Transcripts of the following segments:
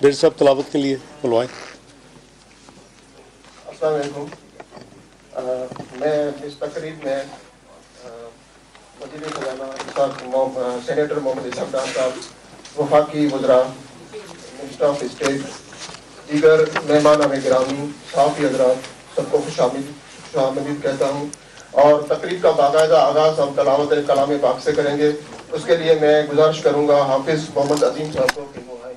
बेर साहब तलावत के लिए बुलवाएं। अस्सलाम वालेकुम। मैं इस तकरीब में वज़ीर ख़ज़ाना सेनेटर मोहम्मद इसहाक़ डार साहब, वफाकी वज़रा, मिनिस्टर ऑफ स्टेट, दीगर मेहमान गिरामी, सहाफ़ी हज़रात, सबको खुशामदीद कहता हूँ। और तकरीब का बाकायदा आगाज़ हम तलावत कलाम पाक से करेंगे। उसके लिए मैं गुजारिश करूँगा हाफिज़ मोहम्मद अजीम साहब को कि वो आए।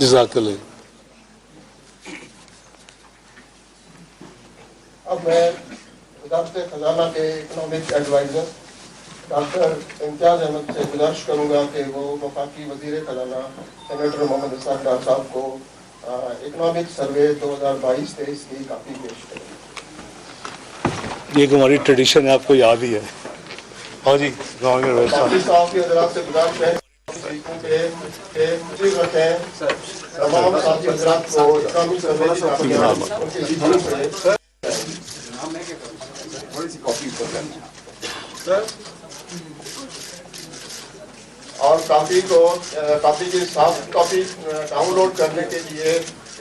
जज़ाकल्लाह। अब मैं वज़ारत ख़ज़ाना के इकनॉमिक एडवाइज़र डॉक्टर इम्तियाज़ अहमद से गुजारिश करूँगा कि वो वफाकी वज़ीर ख़ज़ाना सेनेटर मोहम्मद इसहाक़ डार साहब को इकनॉमिक सर्वे 2022-23 की कापी पेश करें। ये हमारी ट्रेडिशन है, आपको याद ही है। हाँ जी, गाँव में सहाफ़ी हज़रात से गुजारिश है मुझे रखें तमाम सहाफ़ी हज़रात को इकनॉमिक सर्वे की कापी उनके जीवन से और कापी की सॉफ्ट कॉपी डाउनलोड करने के लिए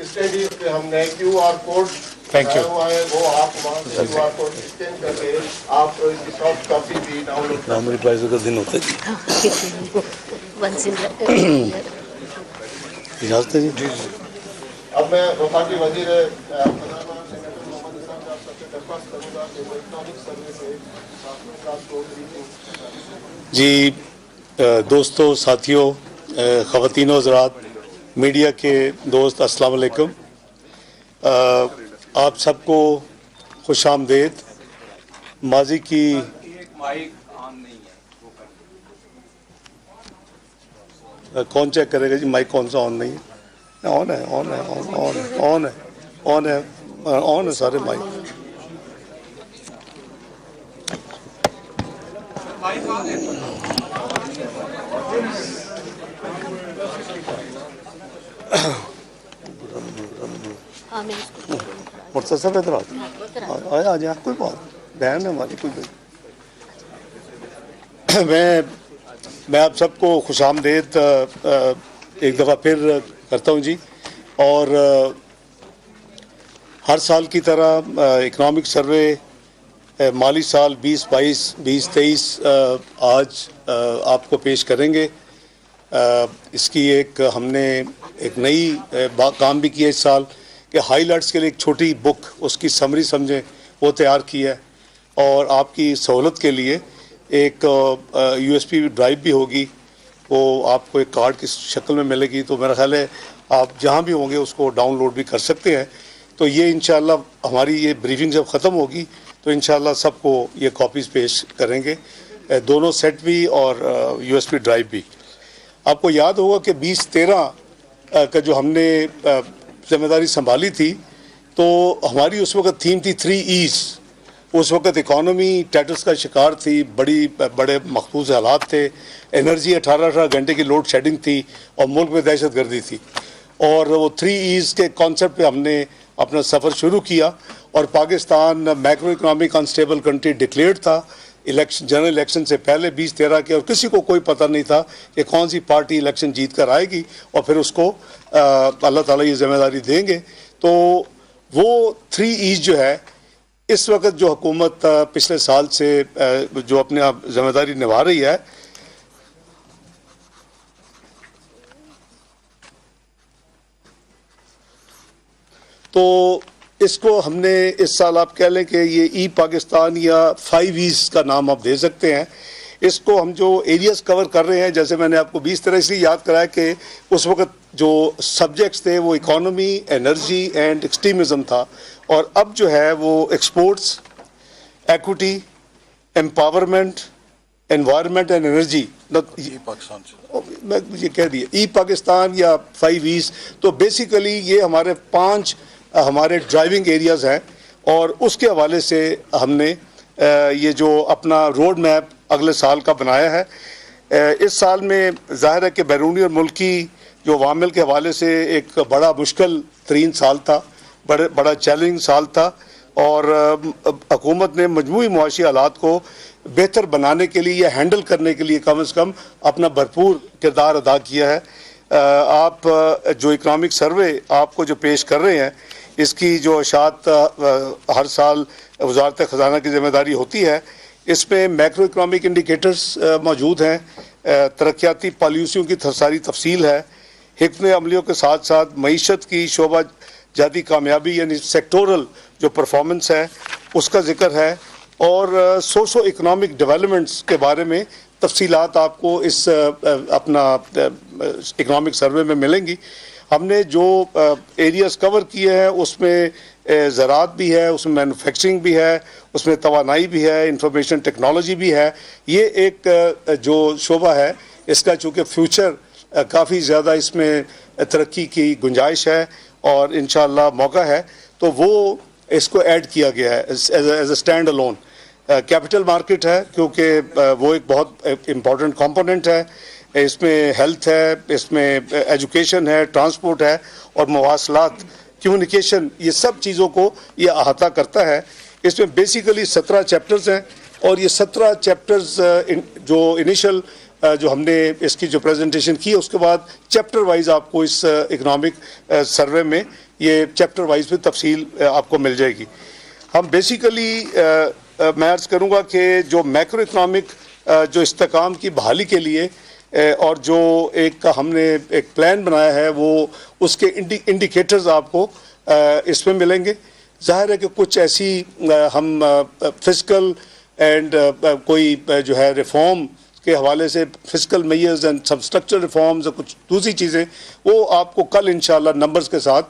स्टडी पे हमने QR कोड हुआ है, वो आप वहाँ से QR कोड स्कैन करके आप इसकी सॉफ्ट कॉपी भी डाउनलोड कर मेरी प्राइस का दिन होता है इजाज़त है जी। अब मैं वफाकी वज़ीर सेनेटर मोहम्मद इसहाक़ डार साहब से दरख्वास्त करूँगा कि वो इकनॉमिक सर्वे से जी दोस्तों, साथियों, ख़वातीन हज़रात, मीडिया के दोस्त, अस्सलाम वालेकुम। आप सबको खुश आमदेद। माजी की कौन चेक करेगा जी? माइक कौन सा ऑन नहीं है? ऑन है, ऑन है, ऑन ऑन है, ऑन है, ऑन है, ऑन है सारे माइक। मुर्तज़ा साहब इधर आ जाए, कोई बात बहन है हमारी, कोई मैं आप सबको खुशामदीद एक दफ़ा फिर करता हूँ जी। और हर साल की तरह इकनॉमिक सर्वे माली साल 2022 2023 आज आपको पेश करेंगे। इसकी एक हमने एक नई काम भी किया इस साल कि हाईलाइट्स के लिए एक छोटी बुक, उसकी समरी समझें, वो तैयार की है। और आपकी सहूलत के लिए एक USB ड्राइव भी होगी, वो आपको एक कार्ड की शक्ल में मिलेगी। तो मेरा ख्याल है आप जहाँ भी होंगे उसको डाउनलोड भी कर सकते हैं। तो ये इंशाअल्लाह हमारी ये ब्रीफिंग जब ख़त्म होगी तो इंशाअल्लाह सबको ये कॉपीज़ पेश करेंगे, दोनों सेट भी और USB ड्राइव भी। आपको याद होगा कि 2013 का जो हमने जिम्मेदारी संभाली थी, तो हमारी उस वक्त थीम थी 3 E's। उस वक्त इकॉनमी टैटस का शिकार थी, बड़े मखसूस हालात थे, एनर्जी 18 घंटे की लोड शेडिंग थी और मुल्क में दहशत गर्दी थी। और वो 3 E's के कॉन्सेप्ट पे हमने अपना सफ़र शुरू किया और Pakistan macro economic unstable country declared था इलेक्शन, जनरल इलेक्शन से पहले 2013 के, और किसी को कोई पता नहीं था कि कौन सी पार्टी इलेक्शन जीत कर आएगी और फिर उसको अल्लाह ताला ये जिम्मेदारी देंगे। तो वो 3 E's जो है इस वक्त जो हुकूमत पिछले साल से जो अपने आप जिम्मेदारी निभा रही है, तो इसको हमने इस साल आप कह लें कि ये ई पाकिस्तान या 5 E's का नाम आप दे सकते हैं। इसको हम जो एरियाज कवर कर रहे हैं, जैसे मैंने आपको 20 तरह इसलिए याद कराया कि उस वक्त जो सब्जेक्ट्स थे वो इकोनॉमी, एनर्जी एंड एक्सट्रीमिज्म था, और अब जो है वो exports, equity, empowerment, environment and energy, मैं ये कह दिया ई पाकिस्तान या 5 E's। तो बेसिकली ये हमारे 5 हमारे ड्राइविंग एरियाज़ हैं, और उसके हवाले से हमने ये जो अपना रोड मैप अगले साल का बनाया है। इस साल में ज़ाहिर है कि बैरूनी और मुल्की जो वामिल के हवाले से एक बड़ा मुश्किल तरीन साल था, बड़ा चैलेंजिंग साल था, और हुकूमत ने मजमूई मुआशी हालात को बेहतर बनाने के लिए या हैंडल करने के लिए कम से कम अपना भरपूर किरदार अदा किया है। आप जो इकनॉमिक सर्वे आपको जो पेश कर रहे हैं, इसकी जो अशात हर साल वजारत ख़जाना की ज़िम्मेदारी होती है, इसमें मैक्रो इकनॉमिक इंडिकेटर्स मौजूद हैं, तरक्याती पॉलिसियों की सारी तफसील है, हिकमत अमलियों के साथ साथ मईशत की शोबा जाती कामयाबी यानी सेक्टोरल जो परफॉर्मेंस है उसका जिक्र है, और सोशो इकनॉमिक डेवलपमेंट्स के बारे में तफसीलात आपको इस अपना इकनॉमिक सर्वे में मिलेंगी। हमने जो एरियाज़ कवर किए हैं उसमें ज़राअत भी है, उसमें मैन्युफैक्चरिंग भी है, उसमें तवानाई भी है, इंफॉर्मेशन टेक्नोलॉजी भी है। ये एक जो शोबा है इसका चूँकि फ्यूचर काफ़ी ज़्यादा इसमें तरक्की की गुंजाइश है और इंशाअल्लाह मौका है, तो वो इसको ऐड किया गया है as a stand alone. Capital market है क्योंकि वो एक बहुत इम्पॉर्टेंट कंपोनेंट है, इसमें हेल्थ है, इसमें एजुकेशन है, ट्रांसपोर्ट है और मवासलात, कम्युनिकेशन, ये सब चीज़ों को ये अहाता करता है। इसमें बेसिकली 17 चैप्टर्स हैं, और ये 17 चैप्टर्स जो इनिशियल जो हमने इसकी जो प्रेजेंटेशन की है उसके बाद चैप्टर वाइज आपको इस इकनॉमिक सर्वे में ये चैप्टर वाइज भी तफसील आपको मिल जाएगी। हम बेसिकली मैं अर्ज़ करूँगा कि जो मैक्रो इकनॉमिक जो इस्तेकाम की बहाली के लिए और जो एक हमने एक प्लान बनाया है वो उसके इंडिकेटर्स आपको इसमें मिलेंगे। ज़ाहिर है कि कुछ ऐसी हम फिस्कल एंड कोई जो है रिफॉर्म के हवाले से फिस्कल मेजर्स एंड सब स्ट्रक्चरल रिफॉर्म्स और कुछ दूसरी चीज़ें वो आपको कल इंशाल्लाह नंबर्स के साथ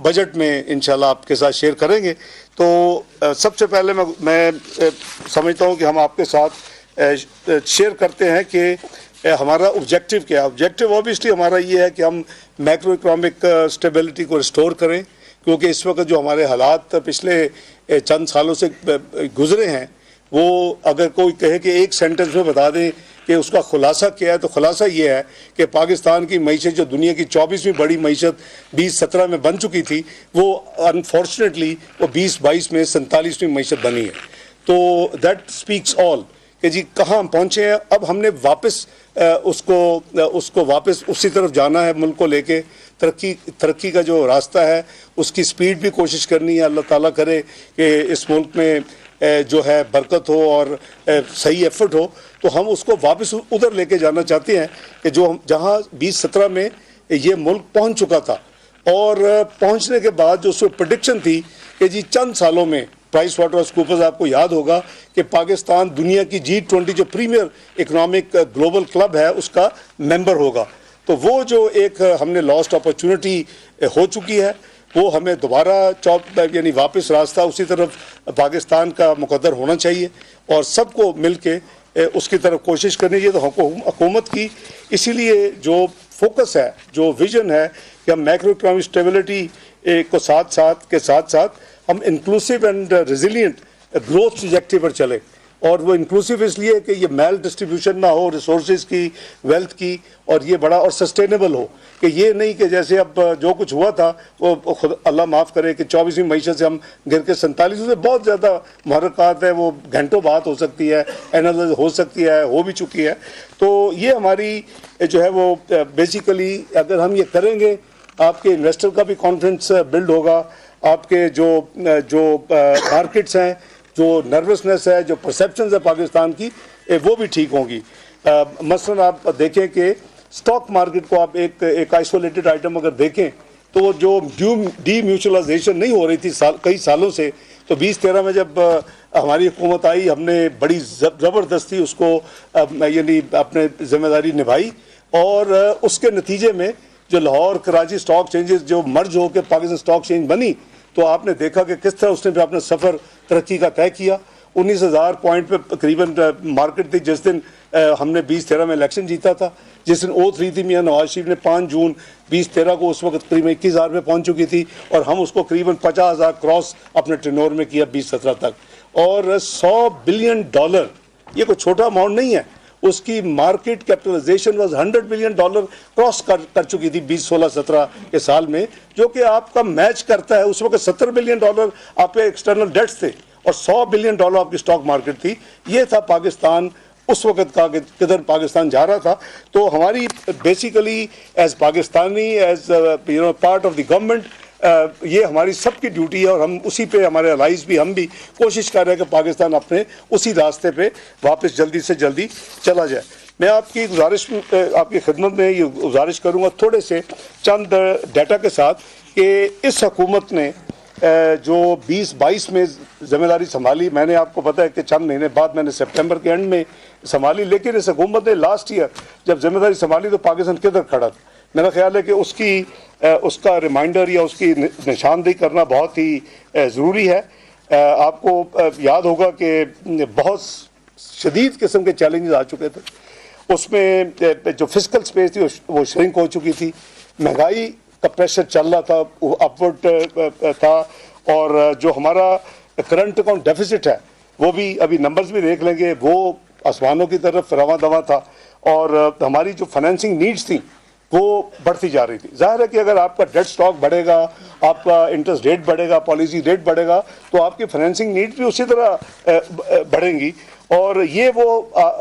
बजट में इंशाल्लाह आपके साथ शेयर करेंगे। तो सबसे पहले मैं समझता हूँ कि हम आपके साथ शेयर करते हैं कि हमारा ऑब्जेक्टिव क्या है। ऑब्जेक्टिव ऑब्वियसली हमारा ये है कि हम मैक्रो इकनॉमिक स्टेबिलिटी को रिस्टोर करें, क्योंकि इस वक्त जो हमारे हालात पिछले चंद सालों से गुजरे हैं वो अगर कोई कहे कि एक सेंटेंस में बता दें कि उसका खुलासा क्या है, तो खुलासा ये है कि पाकिस्तान की मईशत जो दुनिया की 24वीं बड़ी मईशत 2017 में बन चुकी थी, वो अनफॉर्चुनेटली वो 2022 में 47वीं मईशत बनी है। तो दैट स्पीक्स ऑल कि जी कहाँ हम पहुँचे हैं। अब हमने वापस उसको वापस उसी तरफ जाना है, मुल्क को लेके तरक्की का जो रास्ता है उसकी स्पीड भी कोशिश करनी है। अल्लाह ताला करे कि इस मुल्क में जो है बरकत हो और सही एफर्ट हो, तो हम उसको वापस उधर लेके जाना चाहते हैं कि जो हम जहाँ 2017 में ये मुल्क पहुँच चुका था, और पहुँचने के बाद जो उसमें प्रेडिक्शन थी कि जी चंद सालों में प्राइस वाटर कूपर्स, आपको याद होगा कि पाकिस्तान दुनिया की G20 जो प्रीमियर इकनॉमिक ग्लोबल क्लब है उसका मेंबर होगा। तो वो जो एक हमने लॉस्ट अपॉर्चुनिटी हो चुकी है, वो हमें दोबारा यानी वापस रास्ता उसी तरफ पाकिस्तान का मुकद्दर होना चाहिए और सबको मिल के उसकी तरफ कोशिश करनी चाहिए। तो हुकूमत की इसीलिए जो फोकस है, जो विजन है कि हम मैक्रो इकनॉमिक स्टेबिलिटी को साथ साथ हम inclusive and resilient growth trajectory पर चलें और वो इंक्लूसिव इसलिए कि ये मेल डिस्ट्रीब्यूशन ना हो रिसोर्सेज की, वेल्थ की, और ये बड़ा और सस्टेनेबल हो, कि ये नहीं कि जैसे अब जो कुछ हुआ था वो खुद अल्लाह माफ़ करे कि 24वीं मईशत से हम गिर के 47 से बहुत ज़्यादा मुहर्रकात है, वो घंटों बात हो सकती है, एनालिसिस हो सकती है, हो भी चुकी है। तो ये हमारी जो है वो बेसिकली अगर हम ये करेंगे, आपके इन्वेस्टर का भी कॉन्फिडेंस बिल्ड होगा, आपके जो मार्केट्स हैं, जो नर्वसनेस है, जो परसेप्शंस है पाकिस्तान की, वो भी ठीक होंगी। मसलन आप देखें कि स्टॉक मार्केट को आप एक आइसोलेटेड आइटम अगर देखें तो वो जो डी म्यूचुअलाइजेशन नहीं हो रही थी कई सालों से, तो 2013 में जब हमारी हुकूमत आई, हमने बड़ी ज़बरदस्ती उसको यानी अपने जिम्मेदारी निभाई, और उसके नतीजे में जो लाहौर कराची स्टॉक चेंजेस जो मर्ज होकर पाकिस्तान स्टॉक चेंज बनी, तो आपने देखा कि किस तरह उसने भी अपना सफ़र तरक्की का तय किया। 19,000 पॉइंट पे तकरीबन मार्केट थी जिस दिन हमने 2013 में इलेक्शन जीता था, जिस दिन ओथ ली थी मियाँ नवाज शरीफ ने 5 जून 2013 को, उस वक्त करीबन 21,000 पे पहुंच चुकी थी, और हम उसको करीबन 50,000 क्रॉस अपने टेन्योर में किया 2017 तक। और $100 बिलियन, ये कोई छोटा अमाउंट नहीं है, उसकी market capitalization was $100 billion cross कर चुकी थी 2016-17 के साल में, जो कि आपका मैच करता है। उस वक्त $70 बिलियन आपके एक्सटर्नल डेट्स थे और $100 बिलियन आपकी स्टॉक मार्केट थी। ये था पाकिस्तान उस वक्त का कि किधर पाकिस्तान जा रहा था। तो हमारी basically as Pakistani, as part of the government, ये हमारी सबकी ड्यूटी है, और हम उसी पे, हमारे अलाइज भी, हम भी कोशिश कर रहे हैं कि पाकिस्तान अपने उसी रास्ते पे वापस जल्दी से जल्दी चला जाए। मैं आपकी गुजारिश, आपकी खिदमत में ये गुजारिश करूँगा थोड़े से चंद डाटा के साथ, कि इस हुकूमत ने जो 2022 में ज़िम्मेदारी संभाली, मैंने आपको पता है कि चंद महीने बाद मैंने सितंबर के एंड में संभाली, लेकिन इस हुकूमत ने लास्ट ईयर जब ज़िम्मेदारी संभाली तो पाकिस्तान किधर खड़ा था। मेरा ख्याल है कि उसका रिमाइंडर या उसकी निशानदेही करना बहुत ही ज़रूरी है। आपको याद होगा कि बहुत शदीद किस्म के चैलेंजेस आ चुके थे, उसमें जो फिस्कल स्पेस थी वो श्रिंक हो चुकी थी, महंगाई का प्रेशर चल रहा था, वो अपवर्ड था, और जो हमारा करंट अकाउंट डेफिसिट है वो भी, अभी नंबर्स भी देख लेंगे, वो आसमानों की तरफ रवा दवा था, और हमारी जो फाइनेंसिंग नीड्स थी वो बढ़ती जा रही थी। जाहिर है कि अगर आपका डेट स्टॉक बढ़ेगा, आपका इंटरेस्ट रेट बढ़ेगा, पॉलिसी रेट बढ़ेगा, तो आपकी फाइनेंसिंग नीड्स भी उसी तरह बढ़ेंगी। और ये वो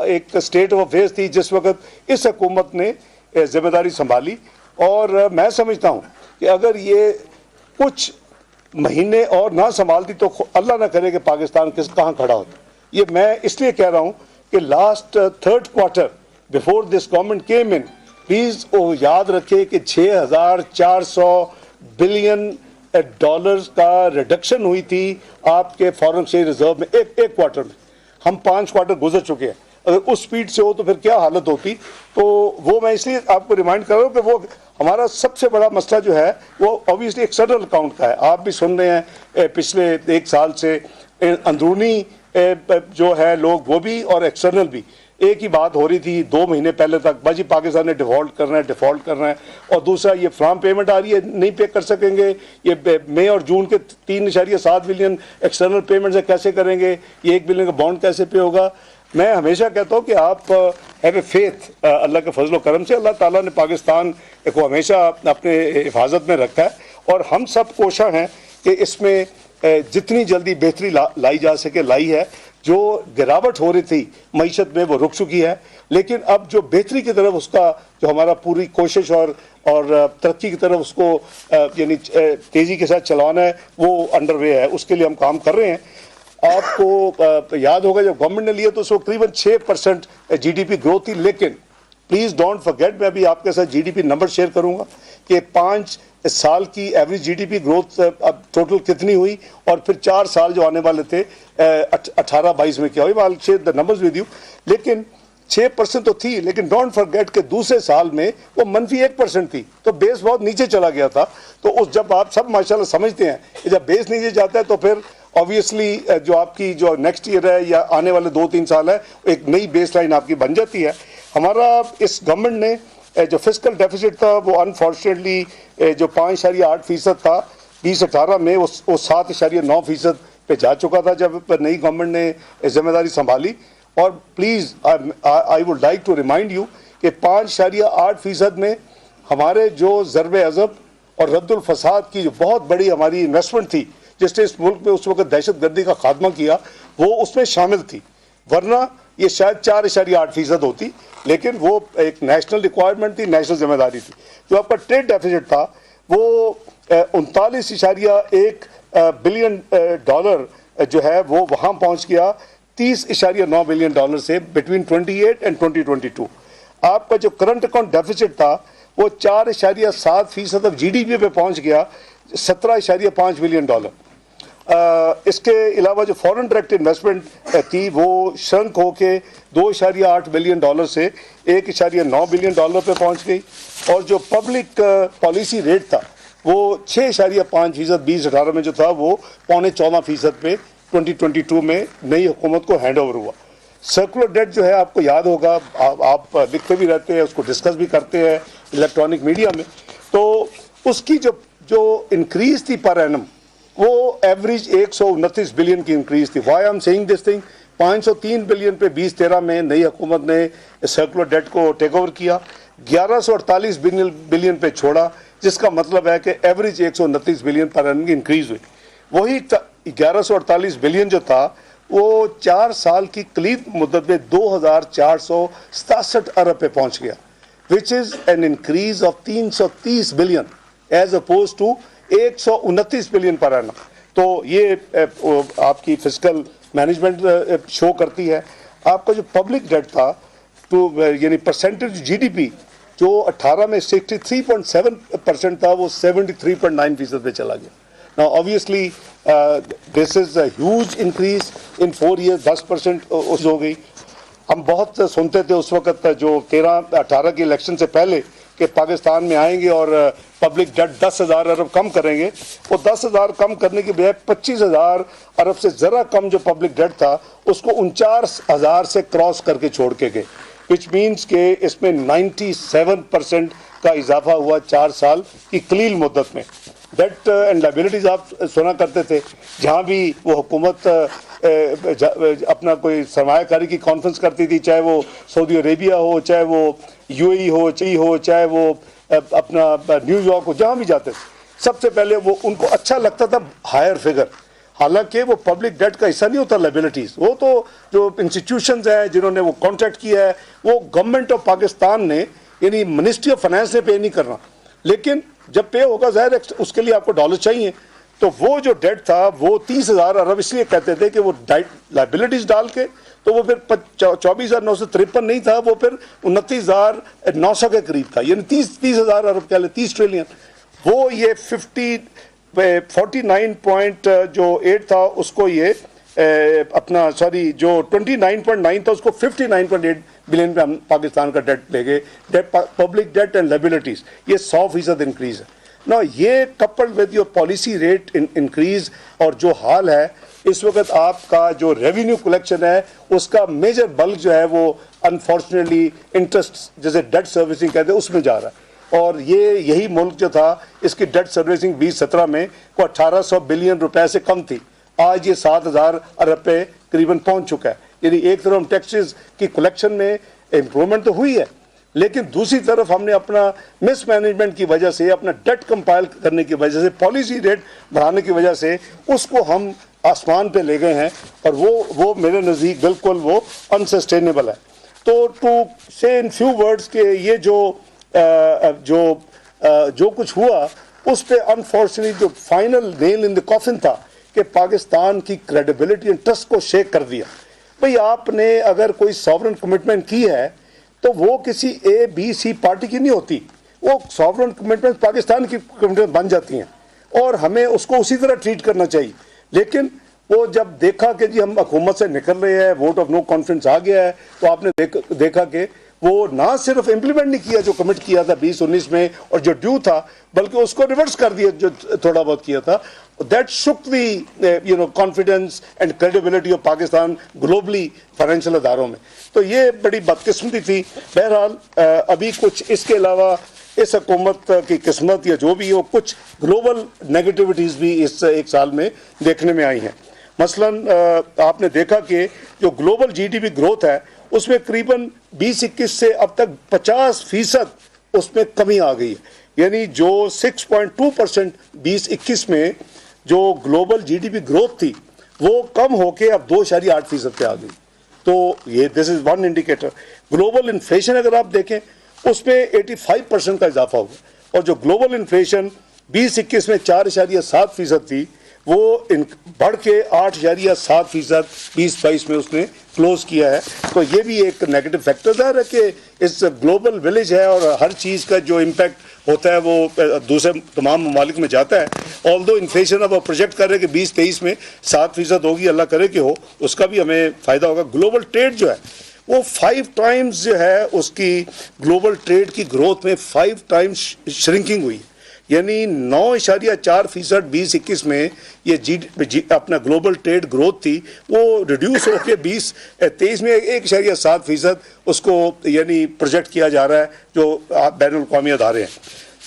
एक स्टेट ऑफ अफेयर्स थी जिस वक्त इस हुकूमत ने जिम्मेदारी संभाली, और मैं समझता हूँ कि अगर ये कुछ महीने और ना संभालती तो अल्लाह ना करे कि पाकिस्तान कहाँ खड़ा होता। ये मैं इसलिए कह रहा हूँ कि last third quarter before this government came in, please वो याद रखे कि 6,400 बिलियन डॉलर्स का रिडक्शन हुई थी आपके फॉरेन एक्सचेंज रिजर्व में एक क्वार्टर में। हम 5 क्वार्टर गुजर चुके हैं, अगर उस स्पीड से हो तो फिर क्या हालत होती। तो वो मैं इसलिए आपको रिमाइंड कर रहा हूँ कि वो हमारा सबसे बड़ा मसला जो है वो ऑब्वियसली एक्सटर्नल अकाउंट का है। आप भी सुन रहे हैं पिछले 1 साल से, अंदरूनी जो है लोग वो भी और एक्सटर्नल भी, एक ही बात हो रही थी 2 महीने पहले तक, भाजी पाकिस्तान ने डिफ़ॉल्ट करना है, और दूसरा ये फ्राम पेमेंट आ रही है, नहीं पे कर सकेंगे, ये मई और जून के 3.7 बिलियन एक्सटर्नल पेमेंट से कैसे करेंगे, ये 1 बिलियन का बॉन्ड कैसे पे होगा। मैं हमेशा कहता हूँ कि आप हैव ए फेथ, अल्लाह के फजल करम से अल्लाह ताला ने पाकिस्तान को हमेशा अपने हिफाजत में रखा है, और हम सब कोशिश हैं कि इसमें जितनी जल्दी बेहतरी लाई जा सके लाई है। जो गिरावट हो रही थी मईशत में वो रुक चुकी है, लेकिन अब जो बेहतरी की तरफ उसका जो हमारा पूरी कोशिश और तरक्की की तरफ उसको यानी तेज़ी के साथ चलाना है वो अंडरवे है, उसके लिए हम काम कर रहे हैं। आपको याद होगा जब गवर्नमेंट ने लिया तो उसको करीबन 6% GDP ग्रोथ थी, लेकिन प्लीज़ डोंट फॉरगेट, मैं अभी आपके साथ GDP नंबर शेयर करूंगा कि 5 साल की एवरेज GDP ग्रोथ अब टोटल कितनी हुई, और फिर 4 साल जो आने वाले थे 18-22 में क्या हुई, I will share the numbers with you. लेकिन 6% तो थी, लेकिन डोंट फॉरगेट के दूसरे साल में वो -1% थी, तो बेस बहुत नीचे चला गया था। तो उस जब आप सब माशाल्लाह समझते हैं कि जब बेस नीचे जाता है तो फिर ऑब्वियसली जो आपकी जो नेक्स्ट ईयर है या आने वाले 2-3 साल है, एक नई बेस लाइन आपकी बन जाती है। हमारा इस गवर्नमेंट ने जो फिस्कल डेफिसिट था वो अनफॉर्चुनेटली जो 5.8% था 2018 में, वो 7.9% पे जा चुका था जब नई गवर्नमेंट ने जिम्मेदारी संभाली। और please I would like to remind you कि 5.8% में हमारे जो ज़रब अज़ब और रद्दुल फसाद की जो बहुत बड़ी हमारी इन्वेस्टमेंट थी, जिसने इस मुल्क में उस वक्त दहशतगर्दी का खात्मा किया, वो उसमें शामिल थी। वरना ये शायद 4.8% होती, लेकिन वो एक नेशनल रिक्वायरमेंट थी, नेशनल जिम्मेदारी थी। जो आपका ट्रेड डेफिसिट था वो 39.1 बिलियन डॉलर जो है वो वहाँ पहुँच गया 30.9 बिलियन डॉलर से बिटवीन 28 एंड 2022। आपका जो करंट अकाउंट डेफिसिट था वो 4.7% ऑफ GDP पे पहुंच गया 17.5 बिलियन डॉलर। इसके अलावा जो फॉरेन डायरेक्ट इन्वेस्टमेंट थी वो श्रंक होके 2.8 बिलियन डॉलर से 1.9 बिलियन डॉलर पे पहुंच गई। और जो पब्लिक पॉलिसी रेट था वो 6.5% 2018 में जो था वो 14.25% पे 2022 में नई हुकूमत को हैंड ओवर हुआ। सर्कुलर डेट जो है आपको याद होगा, आप लिखते भी रहते हैं, उसको डिस्कस भी करते हैं इलेक्ट्रॉनिक मीडिया में। तो उसकी जो इंक्रीज थी पर एनम वो एवरेज 129 बिलियन की इंक्रीज थी। Why I am saying this thing, 503 billion पे 2013 में नई हुकूमत ने सर्कुलर डेट को टेक ओवर किया, 1148 बिलियन पे छोड़ा, जिसका मतलब है कि एवरेज 129 बिलियन पर एनम की इंक्रीज हुई। वही 1148 बिलियन जो था वो 4 साल की करीब मुद्दत में 2467 अरब पे पहुंच गया, which is an increase of 330 billion as opposed to 129 billion per annum ये आपकी फिस्कल मैनेजमेंट शो करती है। आपका जो पब्लिक डेट था तो यानी परसेंटेज GDP जो 18 में 63.7% था वो 73.9% पे चला गया। Now obviously this is a huge increase in 4 years, 10% हो गई। हम बहुत सुनते थे उस वक्त जो 13-18 के इलेक्शन से पहले कि पाकिस्तान में आएंगे और पब्लिक डेट 10,000 अरब कम करेंगे। वो 10,000 कम करने के बजाय 25,000 अरब से ज़रा कम जो पब्लिक डेट था उसको 49,000 से क्रॉस करके छोड़ के गए, विच मीन्स के इसमें 97% का इजाफा हुआ 4 साल की कलील मुद्दत में। डेट एंड लायबिलिटीज आप सुना करते थे, जहाँ भी वो हुकूमत अपना कोई सरमायाकारी की कॉन्फ्रेंस करती थी, चाहे वो सऊदी अरेबिया हो, चाहे वो UAE हो, चाहे वो अपना न्यूयॉर्क हो, जहाँ भी जाते थे सबसे पहले वो उनको अच्छा लगता था हायर फिगर। हालांकि वो पब्लिक डेट का हिस्सा नहीं होता लायबिलिटीज, वो तो जो इंस्टीट्यूशंस हैं जिन्होंने वो कॉन्ट्रैक्ट किया है वो गवर्नमेंट ऑफ पाकिस्तान ने यानी मिनिस्ट्री ऑफ फाइनेंस ने पे नहीं करना। लेकिन जब पे होगा ज़ाहिर है उसके लिए आपको डॉलर चाहिए, तो वो जो डेट था वो 30,000 अरब इसलिए कहते थे कि वो लायबिलिटीज डाल के तो वो फिर 24,953 नहीं था, वो फिर 29,900 के करीब था, यानी 30,000 अरब कह ले 30 ट्रिलियन। वो ये 49.8 था उसको ये अपना सॉरी जो 29.9 था उसको 59.8 बिलियन पे हम पाकिस्तान का डेट ले गए। पब्लिक डेट एंड लायबिलिटीज ये 100% इंक्रीज है ना। ये coupled with your policy rate increase और जो हाल है इस वक्त आपका जो रेवेन्यू कलेक्शन है उसका मेजर बल्क जो है वो अनफॉर्चुनेटली इंटरेस्ट जैसे डेट सर्विसिंग कहते हैं उसमें जा रहा है। और ये यही मुल्क जो था इसकी डेट सर्विसिंग 2017 में को 1800 बिलियन रुपए से कम थी, आज ये 7,000 अरब पे करीबन पहुंच चुका है। यानी एक तरफ हम टैक्सेस की कलेक्शन में इम्प्रूवमेंट तो हुई है, लेकिन दूसरी तरफ हमने अपना मिसमैनेजमेंट की वजह से, अपना डेट कंपाइल करने की वजह से, पॉलिसी रेट बढ़ाने की वजह से उसको हम आसमान पे ले गए हैं और वो मेरे नज़दीक बिल्कुल वो अनसस्टेनेबल है। तो टू से इन फ्यू वर्ड्स के ये जो कुछ हुआ उस पे अनफॉर्चुनेटली जो final nail in the coffin था कि पाकिस्तान की क्रेडिबिलिटी एंड ट्रस्ट को शेक कर दिया। भाई आपने अगर कोई सॉवरेन कमिटमेंट की है तो वो किसी ABC पार्टी की नहीं होती, वो सॉवरेन कमिटमेंट पाकिस्तान की कमिटमेंट बन जाती हैं और हमें उसको उसी तरह ट्रीट करना चाहिए। लेकिन वो जब देखा कि जी हम हुकूमत से निकल रहे हैं, वोट ऑफ नो कॉन्फिडेंस आ गया है, तो आपने देखा कि वो ना सिर्फ इम्प्लीमेंट नहीं किया जो कमिट किया था 2019 में और जो ड्यू था, बल्कि उसको रिवर्स कर दिया जो थोड़ा बहुत किया था। That shook the confidence and credibility of Pakistan globally financial अदारों में। तो ये बड़ी बदकिस्मती थी। बहरहाल अभी कुछ इसके अलावा इस हुकूमत की किस्मत या जो भी हो, कुछ ग्लोबल नेगेटिविटीज़ भी इस एक साल में देखने में आई हैं। मसलन आपने देखा कि जो ग्लोबल जीडीपी ग्रोथ है उसमें करीबन 2021 से अब तक 50% उसमें कमी आ गई है, यानी जो 6.2% 2021 में जो ग्लोबल जीडीपी ग्रोथ थी वो कम होके अब 2.8% पे आ गई। तो ये this is one indicator. Global inflation अगर आप देखें उसमें 85% का इजाफा हुआ और जो ग्लोबल इन्फ्लेशन 2021 में 4.7% थी वो बढ़ के 8.7% 2022 में उसने क्लोज किया है। तो ये भी एक नेगेटिव फैक्टर है कि इस ग्लोबल विलेज है और हर चीज़ का जो इम्पैक्ट होता है वो दूसरे तमाम ममालिक में जाता है। ऑल्दो इन्फ्लेशन अब प्रोजेक्ट कर रहे हैं कि 2023 में 7% होगी, अल्लाह करे कि हो, उसका भी हमें फ़ायदा होगा। ग्लोबल ट्रेड जो है वो 5 टाइम्स जो है उसकी ग्लोबल ट्रेड की ग्रोथ में 5 टाइम्स श्रिंकिंग हुई, यानी 9.4% 2021 में ये अपना ग्लोबल ट्रेड ग्रोथ थी वो रिड्यूस होकर 2023 में 1.7% उसको यानी प्रोजेक्ट किया जा रहा है जो बैनुल अक़वामी अदारे हैं।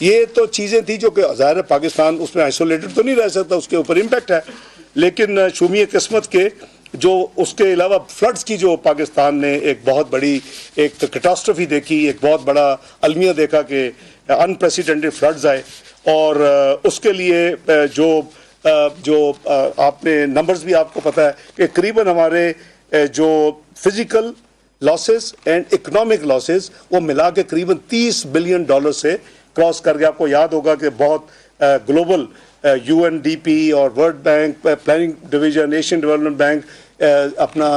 ये तो चीज़ें थी जो कि ज़ाहिर है पाकिस्तान उसमें आइसोलेटेड तो नहीं रह सकता, उसके ऊपर इम्पैक्ट है, लेकिन शुमी किस्मत के जो उसके अलावा फ्लड्स की जो पाकिस्तान ने एक बहुत बड़ी एक कैटास्ट्रफी देखी, एक बहुत बड़ा अलमिया देखा कि अनप्रेसिडेंटेड फ्लड्स आए और उसके लिए जो आपने नंबर्स भी आपको पता है कि करीबन हमारे जो physical losses and economic losses वो मिला के करीबन $30 बिलियन से क्रॉस कर गया। आपको याद होगा कि बहुत ग्लोबल UNDP और world bank, planning division, Asian development bank, अपना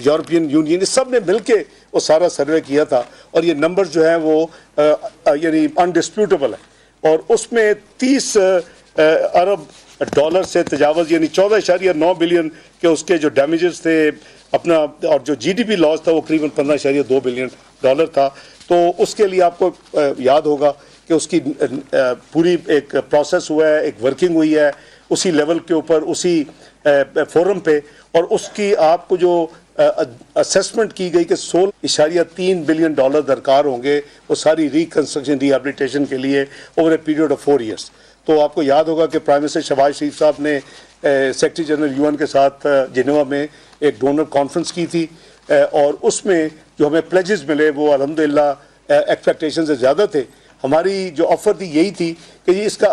यूरोपियन यूनियन, इस सब ने मिलके वो सारा सर्वे किया था और ये नंबर जो है वो यानी अनडिस्प्यूटेबल है और उसमें 30 अरब डॉलर से तजावज़ यानी 14.9 बिलियन के उसके जो डैमेजेस थे अपना, और जो GDP लॉस था वो करीबन 15.2 बिलियन डॉलर था। तो उसके लिए आपको याद होगा कि उसकी पूरी एक प्रोसेस हुआ है, एक वर्किंग हुई है उसी लेवल के ऊपर, उसी फोरम पे, और उसकी आपको जो असेसमेंट की गई कि 16.3 बिलियन डॉलर दरकार होंगे वो सारी रिकन्स्ट्रक्शन रिहेबिलिटेशन के लिए over a period of 4 years. तो आपको याद होगा कि प्राइम मिनिस्टर शहबाज शरीफ साहब ने सेक्रेटरी जनरल UN के साथ जिनेवा में एक डोनर कॉन्फ्रेंस की थी और उसमें जो हमें प्लेजेस मिले वो अल्हम्दुलिल्लाह एक्सपेक्टेशन से ज़्यादा थे। हमारी जो ऑफ़र थी यही थी कि ये इसका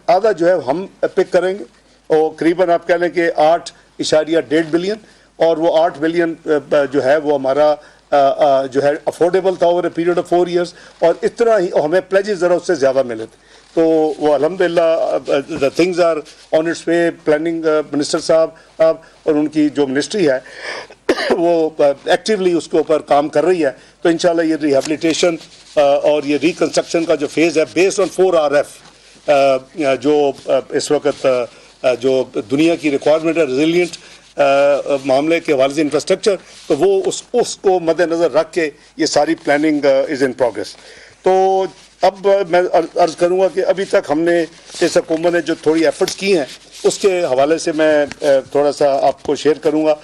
आधा जो है हम पिक करेंगे और करीबन आप कह लें कि 8.1 बिलियन, और वो 8 बिलियन जो है वो हमारा जो है अफोर्डेबल था over a period of 4 years, और इतना ही हमें प्लेजेस ज़रा उससे ज़्यादा मिले थे। तो वो अल्हम्दुलिल्लाह the things are on its way. Planning minister साहब और उनकी जो मिनिस्ट्री है वो एक्टिवली उसके ऊपर काम कर रही है। तो इंशाल्लाह ये रिहेबिलिटेशन और ये रिकन्स्ट्रक्शन का जो फेज़ है बेस्ड ऑन 4RF जो इस वक्त जो दुनिया की रिक्वायरमेंट है रेजिलिएंट मामले के हवाले से इंफ्रास्ट्रक्चर, तो वो उसको मद्देनज़र रख के ये सारी प्लानिंग इज़ इन प्रोग्रेस। तो अब मैं अर्ज़ करूँगा कि अभी तक हमने इस हुकूमत ने जो थोड़ी एफर्ट्स की हैं उसके हवाले से मैं थोड़ा सा आपको शेयर करूँगा।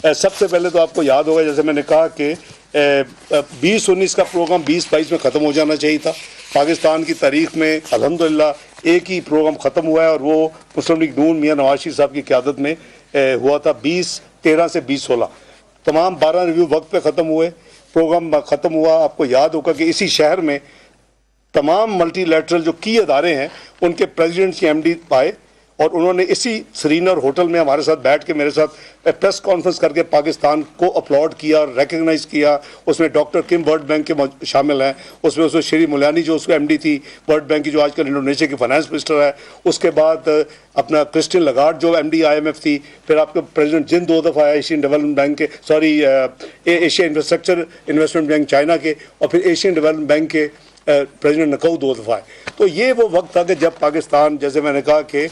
सबसे पहले तो आपको याद होगा, जैसे मैंने कहा कि 2019 का प्रोग्राम 2022 में ख़त्म हो जाना चाहिए था। पाकिस्तान की तारीख़ में अल्हम्दुलिल्लाह एक ही प्रोग्राम ख़त्म हुआ है और वो मुस्लिम लीग नून मियां नवाज शरीफ साहब की क़यादत में हुआ था 2013 से 2016। तमाम 12 रिव्यू वक्त पे ख़त्म हुए, प्रोग्राम ख़त्म हुआ। आपको याद होगा कि इसी शहर में तमाम मल्टीलैटरल जो की अदारे हैं उनके प्रेसिडेंट्स की MD आए और उन्होंने इसी श्रीनगर होटल में हमारे साथ बैठ के मेरे साथ प्रेस कॉन्फ्रेंस करके पाकिस्तान को अपलॉड किया, रिकग्नाइज़ किया। उसमें डॉक्टर किम वर्ल्ड बैंक के शामिल हैं, उसमें श्री मुलानी जो उसको MD थी वर्ल्ड बैंक की, जो आजकल इंडोनेशिया की फाइनेंस मिनिस्टर है। उसके बाद अपना क्रिस्टिन लगार्ड जो MD IMF थी, फिर आपके प्रेसिडेंट जिन 2 दफ़ा एशियन डेवलपमेंट बैंक के, Asia infrastructure investment bank China के, और फिर एशियन डेवलपमेंट बैंक के प्रेसिडेंट नकऊ 2 दफ़ा है। तो ये वो वक्त था कि जब पाकिस्तान, जैसे मैंने कहा कि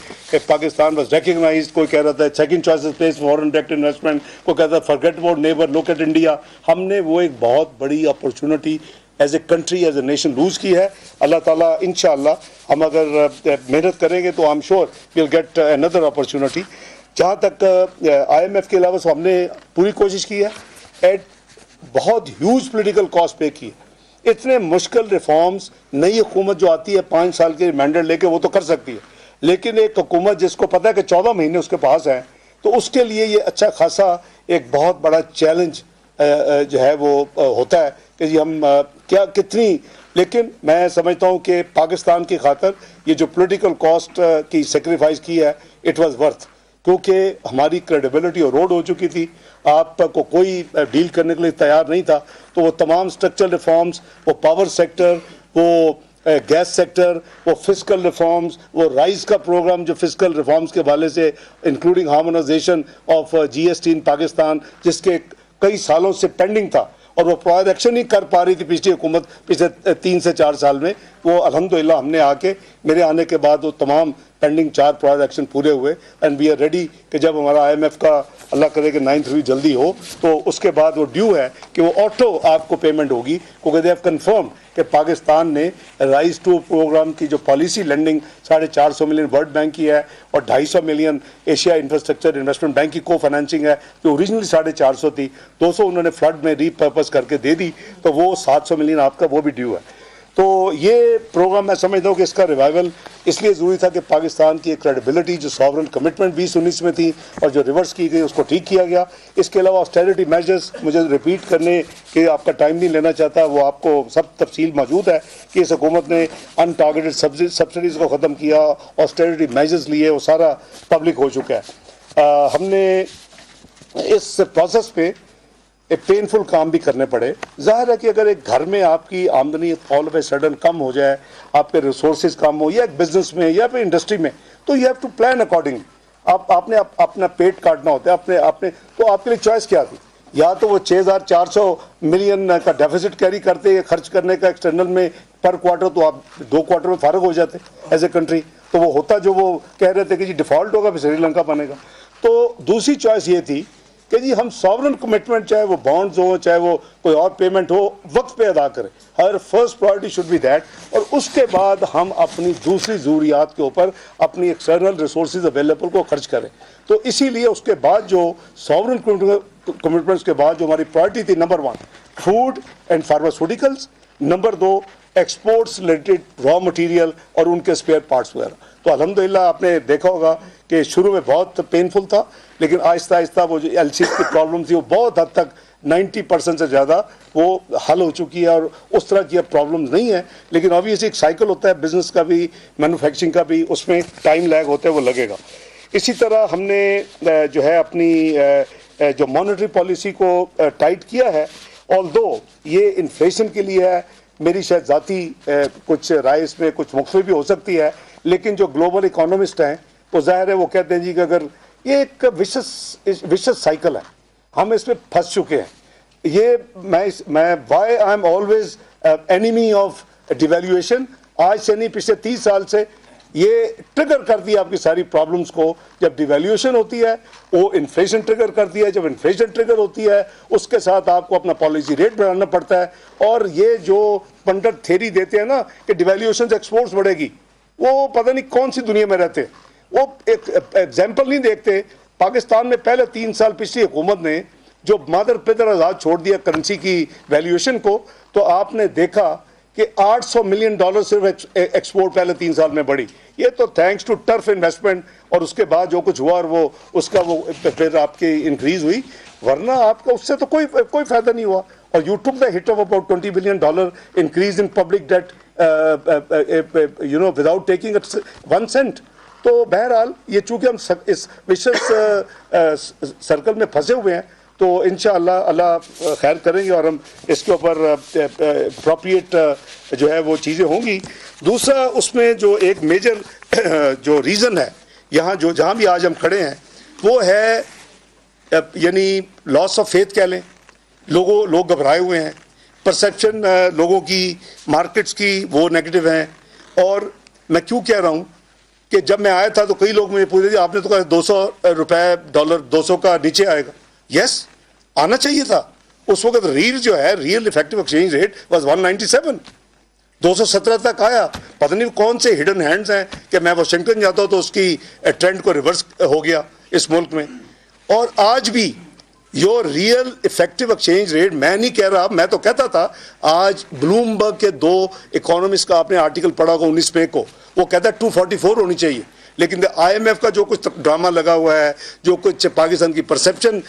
पाकिस्तान वाज रिकग्नाइज्ड, कोई कह रहा था second choice place foreign direct investment, कोई कहता था forget about neighbour, look at India. हमने वो एक बहुत बड़ी opportunity as a country, as a nation lose की है। अल्लाह ताला इंशाअल्लाह हम अगर मेहनत करेंगे तो आई am sure will get another opportunity. जहाँ तक IMF के अलावा हमने पूरी कोशिश की है, एट बहुत ह्यूज पोलिटिकल कॉस्ट पे की है। इतने मुश्किल रिफॉर्म्स नई हुकूमत जो आती है 5 साल के मैंडेट लेके वो तो कर सकती है, लेकिन एक हुकूमत जिसको पता है कि 14 महीने उसके पास हैं, तो उसके लिए ये अच्छा खासा एक बहुत बड़ा चैलेंज जो है वो होता है कि जी हम क्या कितनी, लेकिन मैं समझता हूँ कि पाकिस्तान की खातर ये जो पॉलिटिकल कॉस्ट की सेक्रीफाइस की है इट वाज वर्थ, क्योंकि हमारी क्रेडिबिलिटी और रोड हो चुकी थी, आपको कोई डील करने के लिए तैयार नहीं था। तो वो तमाम स्ट्रक्चरल रिफॉर्म्स, वो पावर सेक्टर, वो गैस सेक्टर, वो फिस्कल रिफॉर्म्स, वो राइज का प्रोग्राम जो फिस्कल रिफॉर्म्स के हवाले से including harmonisation of GST in Pakistan, जिसके कई सालों से पेंडिंग था और वो प्रायर एक्शन नहीं कर पा रही थी पिछली हुकूमत पिछले 3 से 4 साल में, वो अल्हम्दुलिल्लाह हमने आके मेरे आने के बाद वो तमाम पेंडिंग 4 प्रायर एक्शन पूरे हुए एंड वी आर रेडी कि जब हमारा IMF का अल्लाह करे कि 9th रिव्यू जल्दी हो तो उसके बाद वो ड्यू है कि वो ऑटो आपको पेमेंट होगी, क्योंकि दे हैव कंफर्म कि पाकिस्तान ने राइज टू प्रोग्राम की जो policy lending 450 million world bank की है और 250 million Asia infrastructure investment bank की को फाइनेंसिंग है जो ओरिजिनली 450 थी, 200 उन्होंने फ्लड में रीपर्पस करके दे दी, तो वो 700 मिलियन आपका वो भी ड्यू है। तो ये प्रोग्राम मैं समझता हूँ कि इसका रिवाइवल इसलिए ज़रूरी था कि पाकिस्तान की क्रेडिबिलिटी जो सॉवरन कमिटमेंट 2019 में थी और जो रिवर्स की गई उसको ठीक किया गया। इसके अलावा ऑस्टेरिटी मेजर्स, मुझे रिपीट करने के आपका टाइम नहीं लेना चाहता, वो आपको सब तफसील मौजूद है कि इस हुकूमत ने अनटारगेटेड सब्सिडीज़ को ख़त्म किया, ऑस्टेरिटी मेजर्स लिए, वो सारा पब्लिक हो चुका है। हमने इस प्रोसेस पे एक पेनफुल काम भी करने पड़े। जाहिर है कि अगर एक घर में आपकी आमदनी ऑल ऑफ ए सडन कम हो जाए, आपके रिसोर्सेज कम हो, या एक बिजनेस में या फिर इंडस्ट्री में, तो you have to plan according. आपने अपना पेट काटना होता है अपने तो आपके लिए चॉइस क्या थी? या तो वो 6400 मिलियन का डेफिसिट कैरी करते खर्च करने का एक्सटर्नल में पर क्वार्टर, तो आप 2 क्वार्टर में फारग हो जाते एज ए कंट्री। तो वो होता जो वो कह रहे थे कि जी डिफॉल्ट होगा फिर श्रीलंका बनेगा। तो दूसरी चॉइस ये थी कि जी हम सॉवरन कमिटमेंट, चाहे वो बॉन्ड्स हो चाहे वो कोई और पेमेंट हो, वक्त पे अदा करें। हर first priority should be that, और उसके बाद हम अपनी दूसरी ज़रूरियात के ऊपर अपनी एक्सटर्नल रिसोर्सेज अवेलेबल को खर्च करें। तो इसीलिए उसके बाद जो सॉवरन कमिटमेंट्स के बाद जो हमारी प्रायोरिटी थी, number 1 food and pharmaceuticals, number 2 exports related raw material और उनके स्पेयर पार्ट्स वगैरह। तो अल्हम्दुलिल्लाह आपने देखा होगा कि शुरू में बहुत पेनफुल था, लेकिन आहिस्ता आहिस्ता वो जो LC की प्रॉब्लम थी वो बहुत हद तक 90% से ज़्यादा वो हल हो चुकी है और उस तरह की अब प्रॉब्लम्स नहीं है। लेकिन ऑब्वियसली एक साइकिल होता है बिजनेस का भी, मैन्युफैक्चरिंग का भी, उसमें टाइम लैग होता है, वो लगेगा। इसी तरह हमने जो है अपनी जो मॉनेटरी पॉलिसी को टाइट किया है, ऑल्दो ये इन्फ्लेशन के लिए है, मेरी शायद ज़ाती कुछ राय इसमें कुछ मुख्तलिफ भी हो सकती है, लेकिन जो ग्लोबल इकोनॉमिस्ट हैं वो जाहिर है वो कहते हैं जी कि अगर ये एक विशेष साइकिल है, हम इसमें फंस चुके हैं। ये मैं why I am always enemy of devaluation, आज से नहीं पिछले 30 साल से ये ट्रिगर करती है आपकी सारी प्रॉब्लम्स को। जब डिवैल्यूएशन होती है वो इन्फ्लेशन ट्रिगर करती है, जब इन्फ्लेशन ट्रिगर होती है उसके साथ आपको अपना पॉलिसी रेट बढ़ाना पड़ता है। और ये जो पंडित थ्योरी देते हैं ना कि डिवैल्यूएशन से एक्सपोर्ट्स बढ़ेगी, वो पता नहीं कौन सी दुनिया में रहते हैं। वो एक एग्जाम्पल नहीं देखते। पाकिस्तान में पहले 3 साल पिछली हुकूमत ने जो मादर पितर आज़ाद छोड़ दिया करेंसी की वैल्यूएशन को, तो आपने देखा कि $800 मिलियन सिर्फ एक्सपोर्ट पहले 3 साल में बढ़ी। ये तो थैंक्स टू टर्फ इन्वेस्टमेंट और उसके बाद जो कुछ हुआ और वो उसका वो फिर आपकी इंक्रीज हुई, वरना आपका उससे तो कोई फायदा नहीं हुआ। और you took the hit of about $20 billion increase in public debt without taking 1 cent. तो बहरहाल ये चूंकि हम इस विशेष सर्कल में फंसे हुए हैं, तो इंशाअल्लाह अल्लाह खैर करेंगे और हम इसके ऊपर अप्रोप्रिएट जो है वो चीज़ें होंगी। दूसरा उसमें जो एक मेजर जो रीज़न है यहाँ जो जहाँ भी आज हम खड़े हैं वो है यानी लॉस ऑफ फेथ कह लें। लोग घबराए हुए हैं, परसेप्शन लोगों की मार्केट्स की वो नेगेटिव हैं। और मैं क्यों कह रहा हूँ कि जब मैं आया था तो कई लोग मुझे पूछ रहे थे आपने तो कहा $200 200 का नीचे आएगा। यस, आना चाहिए था। उस वक्त real effective exchange rate was 197, 217 तक आया। पता नहीं कौन से हिडन हैंड्स हैं कि मैं वाशिंगटन जाता हूँ तो उसकी ट्रेंड को रिवर्स हो गया इस मुल्क में। और आज भी your real effective exchange rate, मैं नहीं कह रहा, मैं तो कहता था, आज ब्लूमबर्ग के 2 इकोनॉमिस्ट का आपने आर्टिकल पढ़ा होगा 19 मई को, वो कहता है 244 होनी चाहिए। लेकिन IMF का जो कुछ ड्रामा लगा हुआ है, जो कुछ पाकिस्तान की परसेप्शन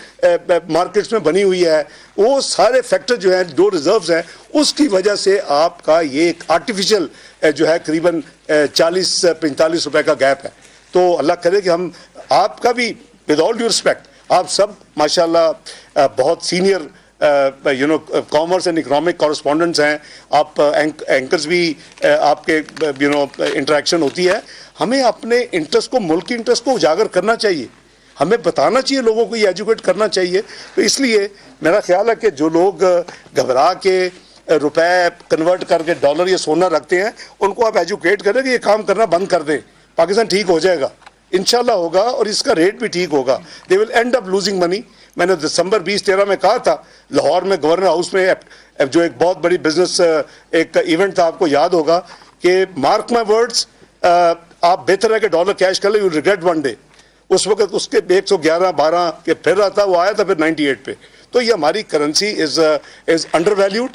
मार्केट्स में बनी हुई है, वो सारे फैक्टर जो हैं, जो रिजर्व्स हैं, उसकी वजह से आपका ये एक आर्टिफिशियल जो है करीबन 40-45 रुपए का गैप है। तो अल्लाह करे कि हम आपका भी विद ऑल ड्यू रिस्पेक्ट, आप सब माशाल्लाह बहुत senior commerce and economic correspondents हैं, आप एंकर्स भी आपके इंटरेक्शन होती है। हमें अपने इंटरेस्ट को, मुल्क की इंटरेस्ट को उजागर करना चाहिए, हमें बताना चाहिए लोगों को, ये एजुकेट करना चाहिए। तो इसलिए मेरा ख्याल है कि जो लोग घबरा के रुपए कन्वर्ट करके डॉलर या सोना रखते हैं, उनको आप एजुकेट करें कि ये काम करना बंद कर दें, पाकिस्तान ठीक हो जाएगा, इंशाल्लाह होगा, और इसका रेट भी ठीक होगा। They will and up losing money. मैंने दिसंबर 2013 में कहा था लाहौर में गवर्नर हाउस में, जो एक बहुत बड़ी बिजनेस एक इवेंट था, आपको याद होगा कि मार्क माई वर्ड्स, आप बेहतर है कि डॉलर कैश कर ले, यू रिग्रेट वन डे। उस वक्त उसके 111-12 के फिर रहा था, वो आया था फिर 98 पे। तो ये हमारी करेंसी इज अंडर वैल्यूड,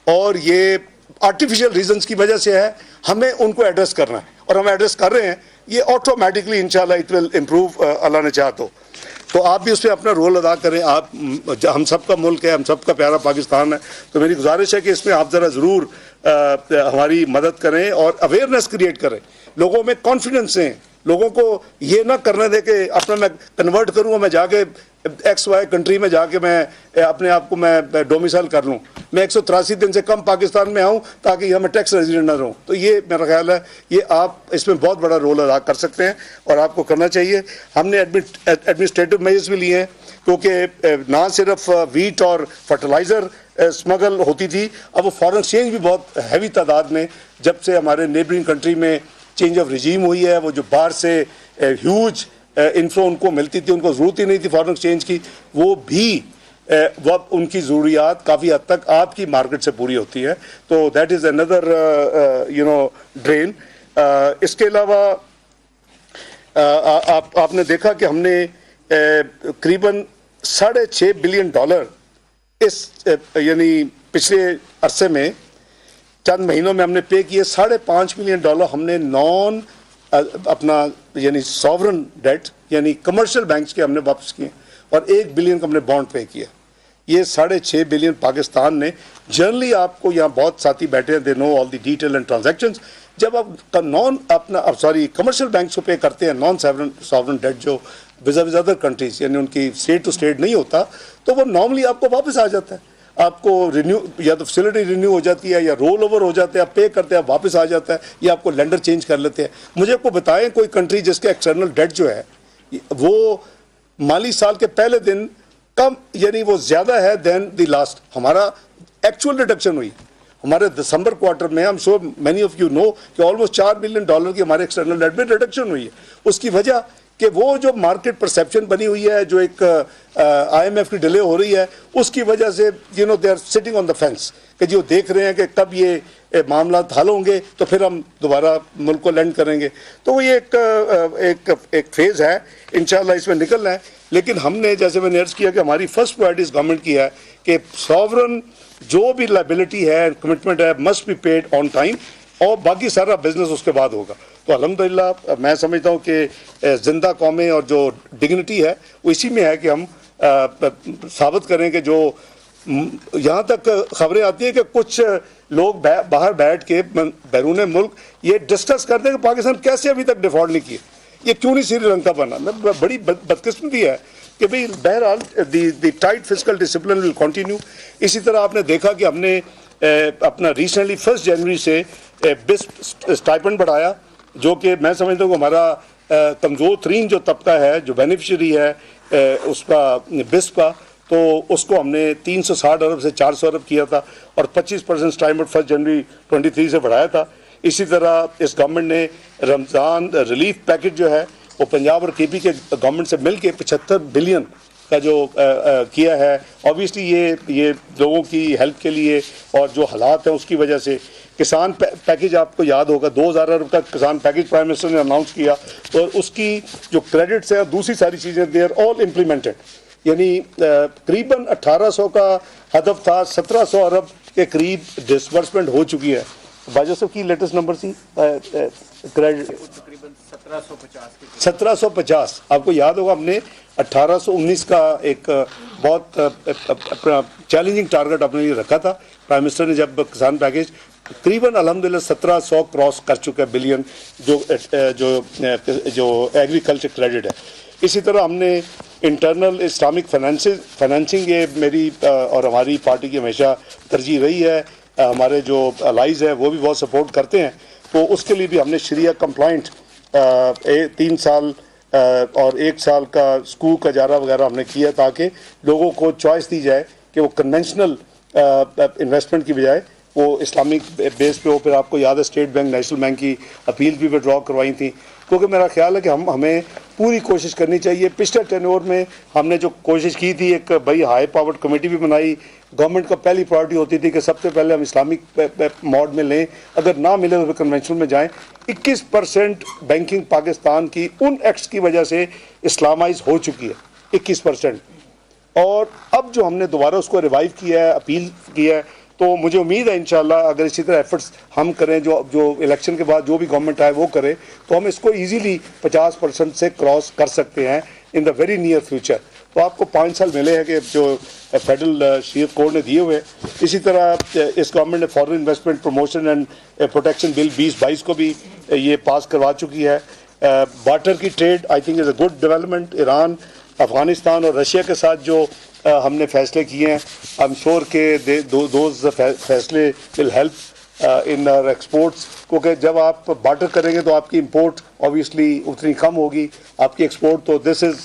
और ये आर्टिफिशियल रीजंस की वजह से है, हमें उनको एड्रेस करना है, और हम एड्रेस कर रहे हैं। ये ऑटोमेटिकली इंशाल्लाह इट विल इम्प्रूव, अल्लाह ने चाहा तो आप भी उसमें अपना रोल अदा करें। आप, हम सबका मुल्क है, हम सबका प्यारा पाकिस्तान है, तो मेरी गुजारिश है कि इसमें आप ज़रा ज़रूर हमारी मदद करें और अवेयरनेस क्रिएट करें, लोगों में कॉन्फिडेंस दें, लोगों को ये ना करने दे कि अपना मैं कन्वर्ट करूँगा, मैं जाके XY कंट्री में जाके मैं अपने आप को मैं डोमिसाइल कर लूँ, मैं 183 दिन से कम पाकिस्तान में आऊँ ताकि यहाँ मैं टैक्स रेजिडेंट ना रहूँ। तो ये मेरा ख्याल है, ये आप इसमें बहुत बड़ा रोल अदा कर सकते हैं और आपको करना चाहिए। हमने एडमिनिस्ट्रेटिव मेजर्स भी लिए हैं, क्योंकि ना सिर्फ वीट और फर्टिलाइज़र स्मगल होती थी, अब वो फॉरेन एक्सचेंज भी बहुत हैवी तादाद में, जब से हमारे नेबरिंग कंट्री में चेंज ऑफ रिजीम हुई है, वो जो बाहर से ह्यूज इन्फ्लो उनको मिलती थी, उनको ज़रूरत ही नहीं थी फॉरेन एक्सचेंज की, वो भी वह उनकी ज़रूरियात काफ़ी हद तक आपकी मार्केट से पूरी होती है। तो दैट इज़ अनदर ड्रेन। इसके अलावा आपने देखा कि हमने करीबन $6.5 बिलियन इस यानी पिछले अरसे में, चंद महीनों में हमने पे किए। $5.5 मिलियन हमने नॉन अपना यानी सॉवरन डेट यानी कमर्शियल बैंक्स के हमने वापस किए, और $1 बिलियन का हमने बॉन्ड पे किया। ये $6.5 बिलियन पाकिस्तान ने, जनरली आपको यहाँ बहुत साथी बैठे हैं, they know all the detail and transactions. जब आप नॉन अपना कमर्शियल बैंक्स को पे करते हैं, नॉन सॉवरन डेट जो विज़ा अदर कंट्रीज यानी उनकी स्टेट टू स्टेट नहीं होता, तो वो नॉर्मली आपको वापस आ जाता है, आपको रिन्यू या तो फैसिलिटी रिन्यू हो जाती है या रोल ओवर हो जाते हैं, आप पे करते हैं वापस आ जाता है, या आपको लेंडर चेंज कर लेते हैं। मुझे आपको बताएं कोई कंट्री जिसके एक्सटर्नल डेट जो है वो माली साल के पहले दिन कम यानी वो ज़्यादा है देन द लास्ट। हमारा एक्चुअल रिडक्शन हुई हमारे दिसंबर क्वार्टर में, हम sure many of you know कि ऑलमोस्ट $4 बिलियन की हमारे एक्सटर्नल डेट में रिडक्शन हुई है। उसकी वजह कि वो जो मार्केट परसेप्शन बनी हुई है, जो एक IMF की डिले हो रही है, उसकी वजह से they are sitting on the fence, कि जो देख रहे हैं कि कब ये मामला हल होंगे तो फिर हम दोबारा मुल्क को लैंड करेंगे। तो वो ये एक फेज़ है, इंशाल्लाह इसमें निकलना है। लेकिन हमने, जैसे मैंने अर्ज़ किया कि हमारी फर्स्ट प्रायोरिटीज गवर्नमेंट की है कि सॉवरन जो भी लायबिलिटी है, कमिटमेंट है, must be paid on time, और बाकी सारा बिजनेस उसके बाद होगा। तो अल्हम्दुलिल्लाह मैं समझता हूँ कि जिंदा कौमें और जो डिग्निटी है वो इसी में है कि हम साबित करें कि जो यहाँ तक खबरें आती हैं कि कुछ लोग बाहर बैठ के बैरून मुल्क ये डिस्कस करते हैं कि पाकिस्तान कैसे अभी तक डिफॉल्ट नहीं किया, ये क्यों नहीं श्रीलंका बना। बड़ी बदकिस्मती है कि भाई बहरहाल the tight fiscal discipline will continue. इसी तरह आपने देखा कि हमने अपना रिसेंटली 1 जनवरी से बिस्प स्टाइपेंड बढ़ाया, जो कि मैं समझता हूँ कि हमारा कमज़ोर तरीन जो तबका है, जो बेनिफिशरी है उसका बिस्प का, तो उसको हमने 360 अरब से 400 अरब किया था, और 25% स्टाइपेंड 1 जनवरी 23 से बढ़ाया था। इसी तरह इस गवर्नमेंट ने रमज़ान रिलीफ पैकेज जो है वो पंजाब और KP के गवर्नमेंट से मिल के 75 बिलियन का जो किया है। ऑब्वियसली ये लोगों की हेल्प के लिए, और जो हालात हैं उसकी वजह से। किसान पैकेज आपको याद होगा, 2000 अरब का किसान पैकेज प्राइम मिनिस्टर ने अनाउंस किया, तो उसकी जो क्रेडिट्स है, दूसरी सारी चीज़ें दे आर ऑल इम्प्लीमेंटेड। यानी करीबन 1800 का हदफ था, 1700 अरब के करीब डिसबर्समेंट हो चुकी है। बाजो साहब की लेटेस्ट नंबर थी क्रेडिट 1750 की 1750। आपको याद होगा हमने 1819 का एक बहुत चैलेंजिंग टारगेट अपने लिए रखा था। प्राइम मिनिस्टर ने जब किसान पैकेज तकरीबन अल्हम्दुलिल्लाह 1700 क्रॉस कर चुका है बिलियन जो एग्रीकल्चर क्रेडिट है। इसी तरह हमने इंटरनल इस्लामिक फाइनेंसिंग, ये मेरी और हमारी पार्टी की हमेशा तरजीह रही है। हमारे जो अलाइज हैं वो भी बहुत सपोर्ट करते हैं, तो उसके लिए भी हमने शरिया कंप्लाइंट 3 साल और 1 साल का स्कूल का जारा वगैरह हमने किया, ताकि लोगों को चॉइस दी जाए कि वो कन्वेंशनल इन्वेस्टमेंट की बजाय वो इस्लामिक बेस पे हो। फिर आपको याद है स्टेट बैंक, नेशनल बैंक की अपील भी विड्रॉ करवाई थी, क्योंकि मेरा ख्याल है कि हमें पूरी कोशिश करनी चाहिए। पिछले टेन्योर में हमने जो कोशिश की थी, एक भाई हाई पावर्ड कमेटी भी बनाई। गवर्नमेंट का पहली प्रायोरिटी होती थी कि सबसे पहले हम इस्लामिक मोड में लें, अगर ना मिले तो फिर कन्वेंशनल में जाएं। 21% बैंकिंग पाकिस्तान की उन एक्ट्स की वजह से इस्लामाइज हो चुकी है, 21%। और अब जो हमने दोबारा उसको रिवाइव किया है, अपील किया है, तो मुझे उम्मीद है इंशाल्लाह अगर इसी तरह एफर्ट्स हम करें, जो इलेक्शन के बाद जो भी गवर्नमेंट आए वो करे, तो हम इसको इजीली 50% से क्रॉस कर सकते हैं in the very near future. तो आपको 5 साल मिले हैं कि जो फेडरल शरीयत कोर्ट ने दिए हुए। इसी तरह इस गवर्नमेंट ने foreign investment promotion and protection bill 2022 को भी ये पास करवा चुकी है। वाटर की trade I think is a good development. Iran, Afghanistan और रशिया के साथ जो हमने फैसले किए हैं, आई एम श्योर के दोज फैसले will help in our exports, क्योंकि जब आप बार्टर करेंगे तो आपकी इंपोर्ट ऑब्वियसली उतनी कम होगी, आपकी एक्सपोर्ट। तो दिस इज़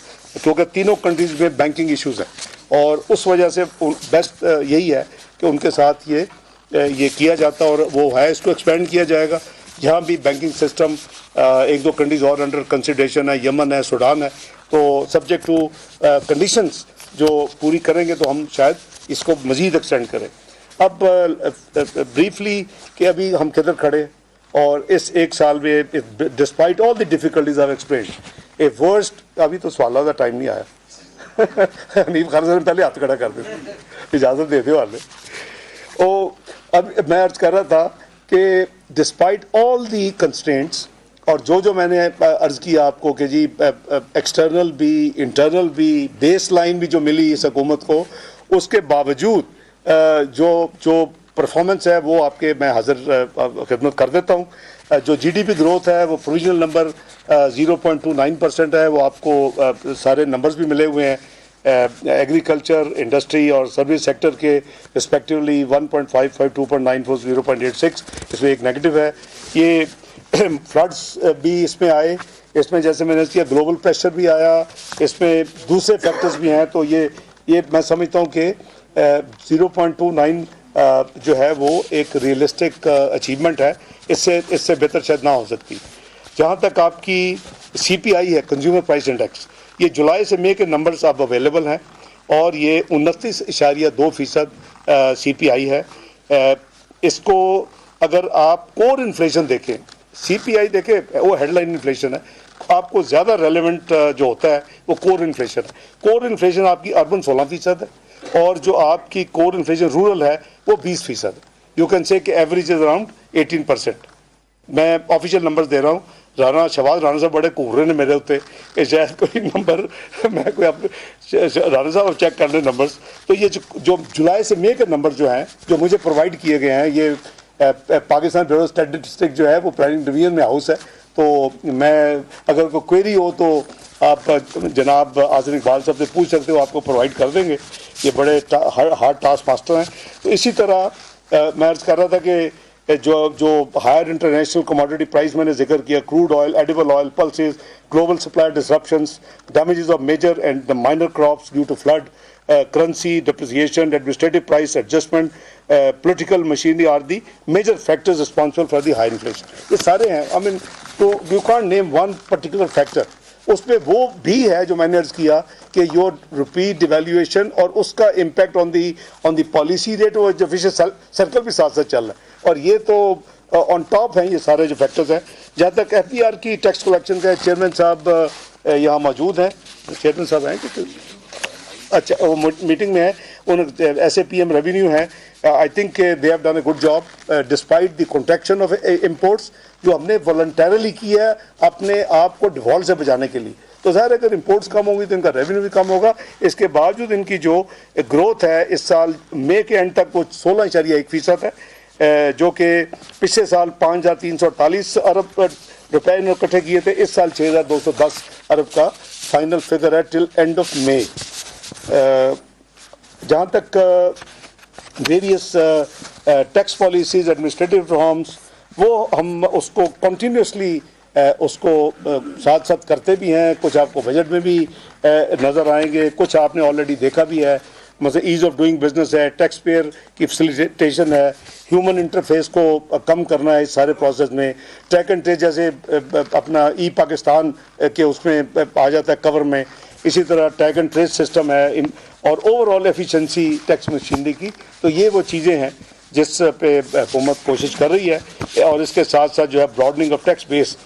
क्योंकि तीनों कंट्रीज़ में बैंकिंग इश्यूज़ हैं, और उस वजह से बेस्ट यही है कि उनके साथ ये किया जाता, और वो है, इसको एक्सपेंड किया जाएगा। यहाँ भी बैंकिंग सिस्टम 1-2 कंट्रीज़ और अंडर कंसिडरेशन है, यमन है, सूडान है, तो सब्जेक्ट टू कंडीशंस जो पूरी करेंगे तो हम शायद इसको मज़ीद एक्सटेंड करें। अब ब्रीफली कि अभी हम किधर खड़े, और इस 1 साल में despite all the difficulties I have explained A worst, अभी तो सवालों का टाइम नहीं आया हनीफ खान साहब ने पहले हाथ खड़ा कर दिया, इजाज़त दे दो वाले। ओ अब मैं अर्ज कर रहा था कि डिस्पाइट ऑल दी कंस्ट्रेंट्स, और जो मैंने अर्ज़ किया आपको कि जी एक्सटर्नल भी, इंटरनल भी, बेस लाइन भी जो मिली इस हुकूमत को, उसके बावजूद जो परफॉर्मेंस है वो आपके मैं हाजिर खिदमत कर देता हूँ। जो GDP ग्रोथ है वो प्रोविजनल नंबर 0.29% है, वो आपको सारे नंबर्स भी मिले हुए हैं। एग्रीकल्चर, इंडस्ट्री और सर्विस सेक्टर के रिस्पेक्टिवली 1.55, 2.94, 0.86, इसमें एक नेगेटिव है। ये फ्लड्स भी इसमें आए, इसमें जैसे मैंने किया ग्लोबल प्रेशर भी आया, इसमें दूसरे फैक्टर्स भी हैं, तो ये मैं समझता हूँ कि 0.29 जो है वो एक रियलिस्टिक अचीवमेंट है, इससे बेहतर शायद ना हो सकती। जहाँ तक आपकी CPI है, कंज्यूमर प्राइस इंडेक्स, ये जुलाई से मई के नंबर्स अब अवेलेबल हैं, और ये 29.2% CPI है। इसको अगर आप कोर इन्फ्लेशन देखें, CPI देखें, वो हेडलाइन इन्फ्लेशन है, आपको ज़्यादा रेलेवेंट जो होता है वो कोर इन्फ्लेशन है। कोर इन्फ्लेशन आपकी अर्बन 16% है, और जो आपकी कोर इन्फ्लेशन रूरल है वो 20% है। यू कैन से कि एवरेज इज अराउंड 18%। मैं ऑफिशियल नंबर दे रहा हूँ। शहबाज राणा साहब बड़े घूर रहे हैं मेरे उत्ते कि शायद कोई नंबर मैं कोई अपने राणा साहब चेक कर लें नंबर्स। तो ये जो जुलाई से मई के नंबर जो हैं, जो मुझे प्रोवाइड किए गए हैं, ये पाकिस्तान ब्यूरो स्टैटिस्टिक्स जो है वो प्लानिंग डिवीजन में हाउस है, तो मैं अगर कोई क्वेरी हो तो आप जनाब आज़म इकबाल साहब से पूछ सकते हो, आपको प्रोवाइड कर देंगे। ये बड़े हार्ड टास्क मास्टर हैं। तो इसी तरह मैं अर्ज़ कर रहा था कि जो हायर इंटरनेशनल कमोडिटी प्राइस मैंने जिक्र किया, crude oil, edible oil, pulses, global supply disruptions, damages of major and minor crops due to flood, currency depreciation, administrative price adjustment, political machinery are the major factors responsible for the high inflation. ये सारे हैं, I mean, तो you can't name one particular factor. उसमें वो भी है जो मैंने अर्ज किया कि योर रुपी डिवेल्यूएशन और उसका impact on the policy rate, वो जो विशेष सर्कल भी साथ साथ चल रहा है, और ये तो ऑन टॉप हैं ये सारे जो फैक्टर्स हैं। जहाँ तक FBR की टैक्स कलेक्शन का चेयरमैन साहब यहाँ मौजूद हैं, चेयरमैन साहब हैं कि अच्छा वो मीटिंग में है। उन ऐसे PM रेवेन्यू हैं, I think they have done a good job despite the contraction of imports जो हमने वॉलंटरली किया है अपने आप को डिफॉल्ट से बचाने के लिए। तो ज़ाहिर है अगर इम्पोर्ट्स कम होंगी तो इनका रेवेन्यू भी कम होगा। इसके बावजूद इनकी जो ग्रोथ है इस साल मई के एंड तक वो 16.1% है, जो कि पिछले साल 5,348 अरब रुपए इन्होंने इकट्ठे किए थे, इस साल 6,210 अरब का फाइनल फिगर है टिल एंड ऑफ मई। जहाँ तक various tax policies administrative reforms वो हम उसको कंटिन्यूसली उसको साथ साथ करते भी हैं, कुछ आपको बजट में भी नज़र आएंगे, कुछ आपने ऑलरेडी देखा भी है। मतलब ईज़ ऑफ डूइंग बिजनेस है, टैक्स पेयर की फैसिलिटेशन है, ह्यूमन इंटरफेस को कम करना है इस सारे प्रोसेस में, ट्रैक एंड ट्रेस जैसे अपना पाकिस्तान के उसमें आ जाता है कवर में, इसी तरह ट्रैक एंड ट्रेस सिस्टम है और ओवरऑल एफिशिएंसी टैक्स मशीनरी की। तो ये वो चीज़ें हैं जिस पे हुकूमत कोशिश कर रही है और इसके साथ साथ जो है ब्रॉडनिंग ऑफ टैक्स बेस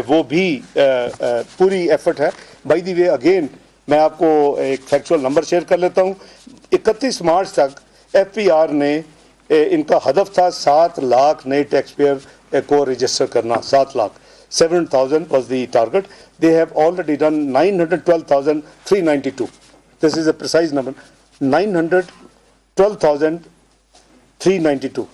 वो भी पूरी एफर्ट है। बाय द वे अगेन मैं आपको एक फैक्चुअल नंबर शेयर कर लेता हूँ। 31 मार्च तक FPR ने इनका हदफ था 7 लाख नए टैक्स पेयर को रजिस्टर करना, 7 lakh 7,000 was the target. They have already done 912,392. This is a precise number, 912,392.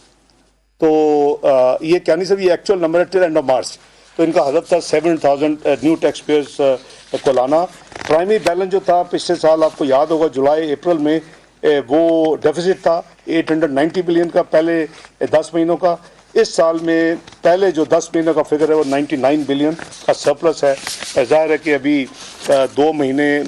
तो ये क्या नहीं सब ये एक्चुअल नंबर है टिल एंड ऑफ मार्च। तो इनका हदफ था 7,000 न्यू टैक्स पेयर्स को लाना। प्राइमरी बैलेंस जो था पिछले साल आपको याद होगा जुलाई अप्रैल में वो डेफिसिट था 890 बिलियन का पहले 10 महीनों का। इस साल में पहले जो 10 महीनों का फिगर है वो 99 बिलियन का सरप्लस है। ज़ाहिर है कि अभी 2 महीने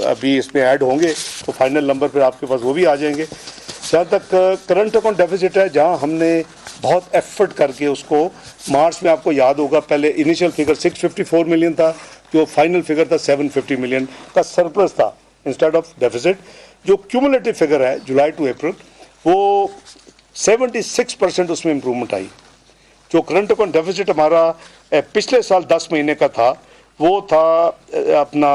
अभी इसमें ऐड होंगे तो फाइनल नंबर पर आपके पास वो भी आ जाएंगे। जहाँ तक करंट अकाउंट डेफिसिट है, जहाँ हमने बहुत एफर्ट करके उसको मार्च में आपको याद होगा पहले इनिशियल फिगर 654 मिलियन था, जो फाइनल फिगर था 750 मिलियन का सरप्लस था इंस्टेड ऑफ डेफिसिट। जो क्यूमुलेटिव फिगर है जुलाई टू अप्रैल वो 76% उसमें इम्प्रूवमेंट आई। जो करंट अकाउंट डेफिसिट हमारा पिछले साल 10 महीने का था वो था अपना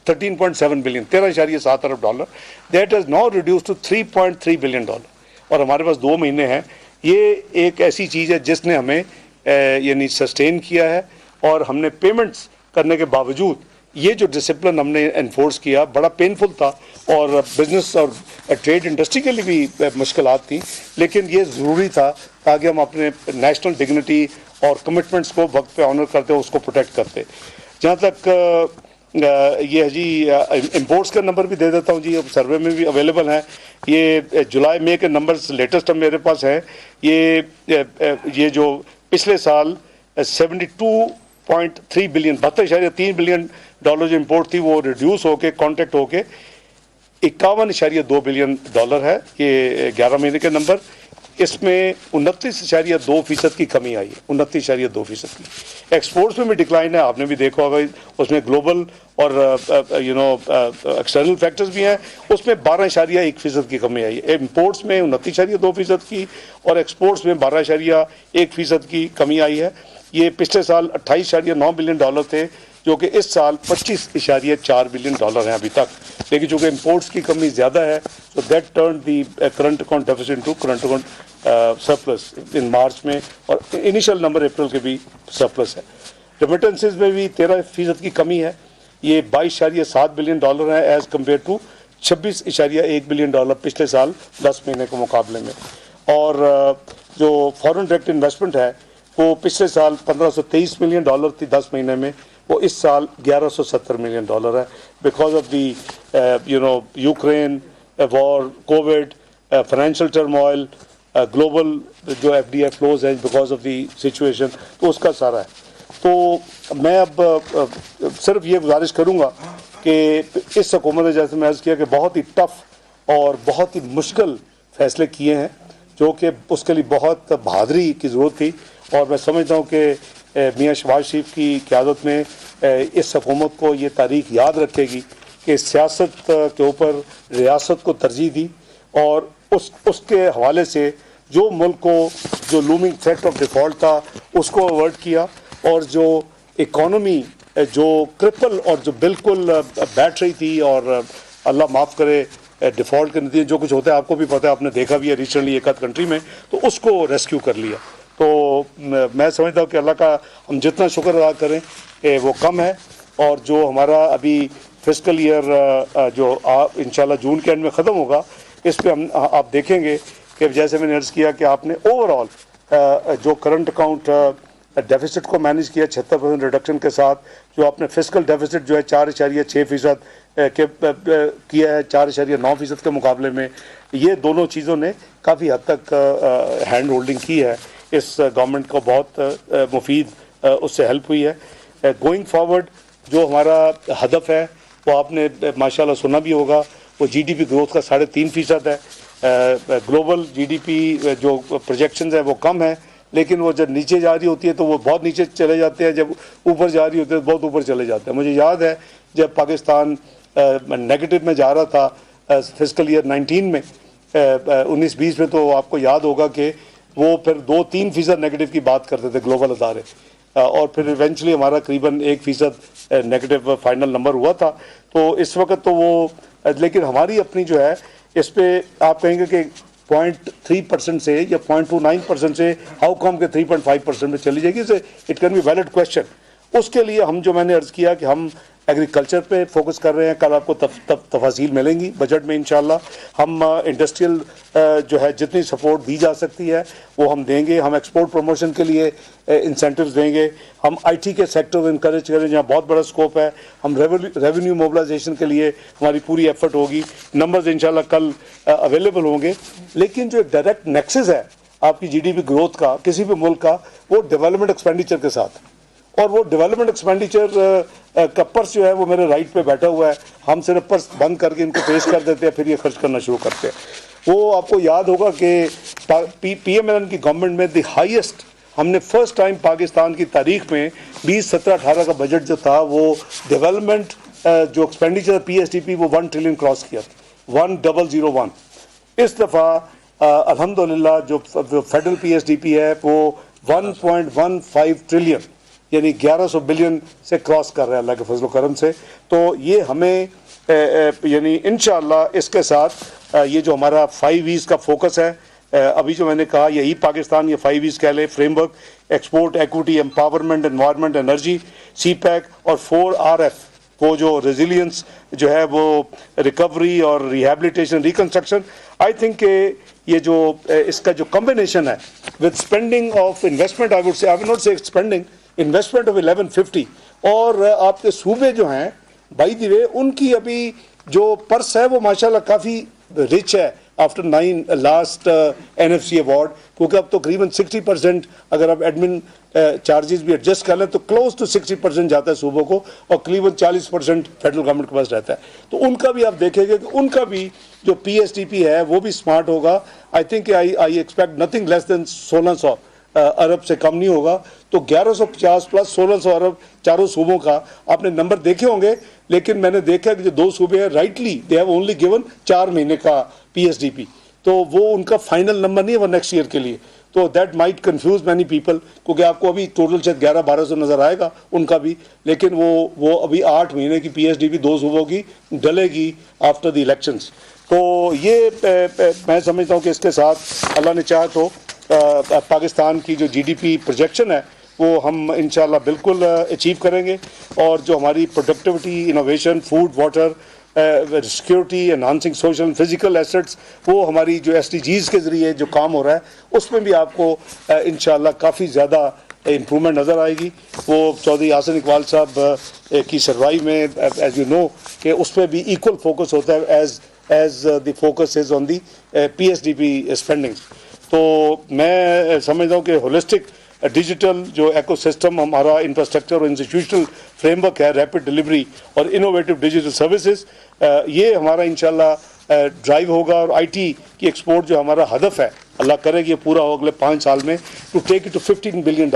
13.7 बिलियन, 13.7 अरब dollar. That is now reduce to 3.3 billion dollar और हमारे पास 2 महीने हैं। ये एक ऐसी चीज़ है जिसने हमें यानी सस्टेन किया है और हमने पेमेंट्स करने के बावजूद ये जो डिसिप्लिन हमने एनफोर्स किया बड़ा पेनफुल था और बिजनेस और ट्रेड इंडस्ट्री के लिए भी मुश्किलात थी, लेकिन ये ज़रूरी था ताकि हम अपने नेशनल डिग्निटी और कमिटमेंट्स को वक्त पे ऑनर करते उसको प्रोटेक्ट करते। जहाँ तक ये है जी इम्पोर्ट्स का नंबर भी दे देता हूँ जी, अब सर्वे में भी अवेलेबल हैं। ये जुलाई मई के नंबर्स लेटेस्ट अब मेरे पास हैं। ये जो पिछले साल 72.3 बिलियन 72.3 बिलियन डॉलर जो इम्पोर्ट थी वो रिड्यूस होके कॉन्ट्रैक्ट होके 51.2 बिलियन डॉलर है ये 11 महीने के नंबर। इसमें 29.2% की कमी आई है, 29.2% की। एक्सपोर्ट्स में भी डिक्लाइन है, आपने भी देखा होगा। उसमें ग्लोबल और एक्सटर्नल फैक्टर्स भी हैं, उसमें 12.1% की कमी आई है। इम्पोर्ट्स में 29.2% की और एक्सपोर्ट्स में 12.1% की कमी आई है। ये पिछले साल 28.9 बिलियन डॉलर थे जो कि इस साल 25.4 बिलियन डॉलर हैं अभी तक, लेकिन चूँकि इम्पोर्ट्स की कमी ज़्यादा है तो that turn the current account deficit to current account surplus in March में, और इनिशियल नंबर अप्रैल के भी सरप्लस है। रेमिटेंसेस में भी 13% की कमी है, ये 22.7 बिलियन डॉलर है as compare to 26.1 billion dollar पिछले साल 10 महीने के मुकाबले में। और जो फॉरेन डायरेक्ट इन्वेस्टमेंट है वो पिछले साल 1523 मिलियन डॉलर थी 10 महीने में, वो इस साल 1170 मिलियन डॉलर है because of the Ukraine war, Covid, financial turmoil, global जो FDI फ्लोज है बिकॉज ऑफ दी सिचुएशन, तो उसका सारा है। तो मैं अब सिर्फ ये गुजारिश करूँगा कि इस हुकूमत ने जैसे मैं अर्ज़ किया कि बहुत ही टफ और बहुत ही मुश्किल फ़ैसले किए हैं जो कि उसके लिए बहुत बहादुरी की ज़रूरत थी, और मैं समझता हूँ कि मियाँ शहबाज शरीफ की क़यादत में इस हुकूमत को ये तारीख़ याद रखेगी कि सियासत के ऊपर रियासत को तरजीह दी और उसके हवाले से जो मुल्क को जो लूमिंग थ्रेट ऑफ डिफ़ॉल्ट था उसको अवॉइड किया, और जो इकॉनमी जो क्रिपल और जो बिल्कुल बैठ रही थी और अल्लाह माफ़ करे डिफ़ॉल्ट के नतीजे जो कुछ होता है आपको भी पता है, आपने देखा भी है रिसेंटली एक आध कंट्री में, तो उसको रेस्क्यू कर लिया। तो मैं समझता हूँ कि अल्लाह का हम जितना शुक्र अदा करें वो कम है। और जो हमारा अभी फिस्कल ईयर जो इंशाल्लाह जून के एंड में ख़त्म होगा, इस पर हम आप देखेंगे कि जैसे मैंने अर्ज़ किया कि आपने ओवरऑल जो करंट अकाउंट डेफिसिट को मैनेज किया 76% रिडक्शन के साथ, जो आपने फिस्कल डेफिसिट जो है 4.6% के किया है 4.9% के मुकाबले में, ये दोनों चीज़ों ने काफ़ी हद तक हैंड होल्डिंग की है। इस गवर्नमेंट को बहुत मुफीद उससे हेल्प हुई है। गोइंग फॉरवर्ड जो हमारा हदफ है वो आपने माशाल्लाह सुना भी होगा, वो जीडीपी ग्रोथ का 3.5% है। ग्लोबल जीडीपी जो प्रोजेक्शंस है वो कम है, लेकिन वो जब नीचे जा रही होती है तो वो बहुत नीचे चले जाते हैं, जब ऊपर जा रही होती है तो बहुत ऊपर चले जाते हैं। मुझे याद है जब पाकिस्तान नेगेटिव में जा रहा था फिस्कल ईयर 19 में 19-20 में, तो आपको याद होगा कि वो फिर 2-3% नेगेटिव की बात करते थे ग्लोबल अदारे, और फिर इवेंचुअली हमारा करीबन 1% नेगेटिव फाइनल नंबर हुआ था। तो इस वक्त तो वो, लेकिन हमारी अपनी जो है इस पे आप कहेंगे कि 0.3% से या 0.29% से हाउ कम के 3.5% में चली जाएगी, से it can be valid question. उसके लिए हम जो मैंने अर्ज़ किया कि हम एग्रीकल्चर पे फोकस कर रहे हैं, कल आपको तफासील मिलेंगी बजट में इंशाल्लाह। हम इंडस्ट्रियल जो है जितनी सपोर्ट दी जा सकती है वो हम देंगे। हम एक्सपोर्ट प्रमोशन के लिए इंसेंटिव्स देंगे। हम आईटी के सेक्टर को इंकरेज करें जहाँ बहुत बड़ा स्कोप है। हम रेवेन्यू मोबिलाइजेशन के लिए हमारी पूरी एफर्ट होगी। नंबर्स इंशाल्लाह कल अवेलेबल होंगे। लेकिन जो डायरेक्ट नेक्सस है आपकी जीडीपी ग्रोथ का किसी भी मुल्क का, वो डेवलपमेंट एक्सपेंडिचर के साथ, और वो डेवलपमेंट एक्सपेंडिचर का पर्स जो है वो मेरे राइट पे बैठा हुआ है। हम सिर्फ पर्स बंद करके इनको पेश कर देते हैं, फिर ये खर्च करना शुरू करते हैं। वो आपको याद होगा कि पीएमएल की गवर्नमेंट में द हाईएस्ट, हमने फर्स्ट टाइम पाकिस्तान की तारीख में 2017-18 का बजट जो था वो डेवलपमेंट जो एक्सपेंडिचर पीएसडीपी वो 1 ट्रिलियन क्रॉस किया, 1001। इस दफ़ा अल्हम्दुलिल्लाह जो फेडरल पीएसडीपी है वो 1.15 ट्रिलियन यानी 1100 बिलियन से क्रॉस कर रहा है अल्लाह के फजल करम से। तो ये हमें यानी इंशाअल्लाह इसके साथ ये जो हमारा 5 E's का फोकस है, अभी जो मैंने कहा यही पाकिस्तान ये 5 E's कह ले, framework, export, equity, empowerment, environment, energy, CPEC और 4RF, वो जो रेजिलियंस जो है वो रिकवरी और रिहेबिलिटेशन, रिकंस्ट्रक्शन। आई थिंक ये जो इसका जो कॉम्बिनेशन है with spending of investment, I would not से स्पेंडिंग, इन्वेस्टमेंट ऑफ 1150, और आपके सूबे जो हैं बाई द वे उनकी अभी जो पर्स है वो माशाल्लाह काफ़ी रिच है आफ्टर 9 लास्ट NFC अवार्ड, क्योंकि अब तो करीबन 60% अगर आप एडमिन चार्जेस भी एडजस्ट कर लें तो क्लोज टू 60% जाता है सूबों को, और करीबन 40% फेडरल गवर्नमेंट के पास रहता है। तो उनका भी आप देखेंगे कि उनका भी जो PSDP है वो भी स्मार्ट होगा। I think I expect nothing less than 1600 अरब से कम नहीं होगा। तो 1150 प्लस 1600 अरब चारों सूबों का आपने नंबर देखे होंगे, लेकिन मैंने देखा कि जो 2 सूबे हैं rightly they have only given 4 महीने का PSDP, तो वो उनका फाइनल नंबर नहीं है वो नेक्स्ट ईयर के लिए। तो that might confuse many people, क्योंकि आपको अभी टोटल शायद 1100-1200 नज़र आएगा उनका भी, लेकिन वो अभी 8 महीने की PSDP 2 सूबों की डलेगी आफ्टर द इलेक्शंस। तो ये मैं समझता हूँ कि इसके साथ अल्लाह ने चाहा तो पाकिस्तान की जो GDP प्रोजेक्शन है वो हम इंशाल्लाह बिल्कुल अचीव करेंगे। और जो हमारी productivity, innovation, food, water security, enhancing social and physical assets, वो हमारी जो SDGs के ज़रिए जो काम हो रहा है उसमें भी आपको इंशाल्लाह काफ़ी ज़्यादा इम्प्रूवमेंट नज़र आएगी। वो चौधरी आसन इकबाल साहब की सरवाई में एज यू नो कि उस पर भी इक्वल फोकस होता है as the focus is on the PSDP spending. तो मैं समझता हूँ कि होलिस्टिक डिजिटल जो एकोसिस्टम हमारा इंफ्रास्ट्रक्चर और इंस्टीट्यूशनल फ्रेमवर्क है, रैपिड डिलीवरी और इनोवेटिव डिजिटल सर्विसेज, ये हमारा इंशाल्लाह ड्राइव होगा। और IT की एक्सपोर्ट जो हमारा हदफ है, अल्लाह करे कि ये पूरा हो अगले 5 साल में, to take it to $15 billion.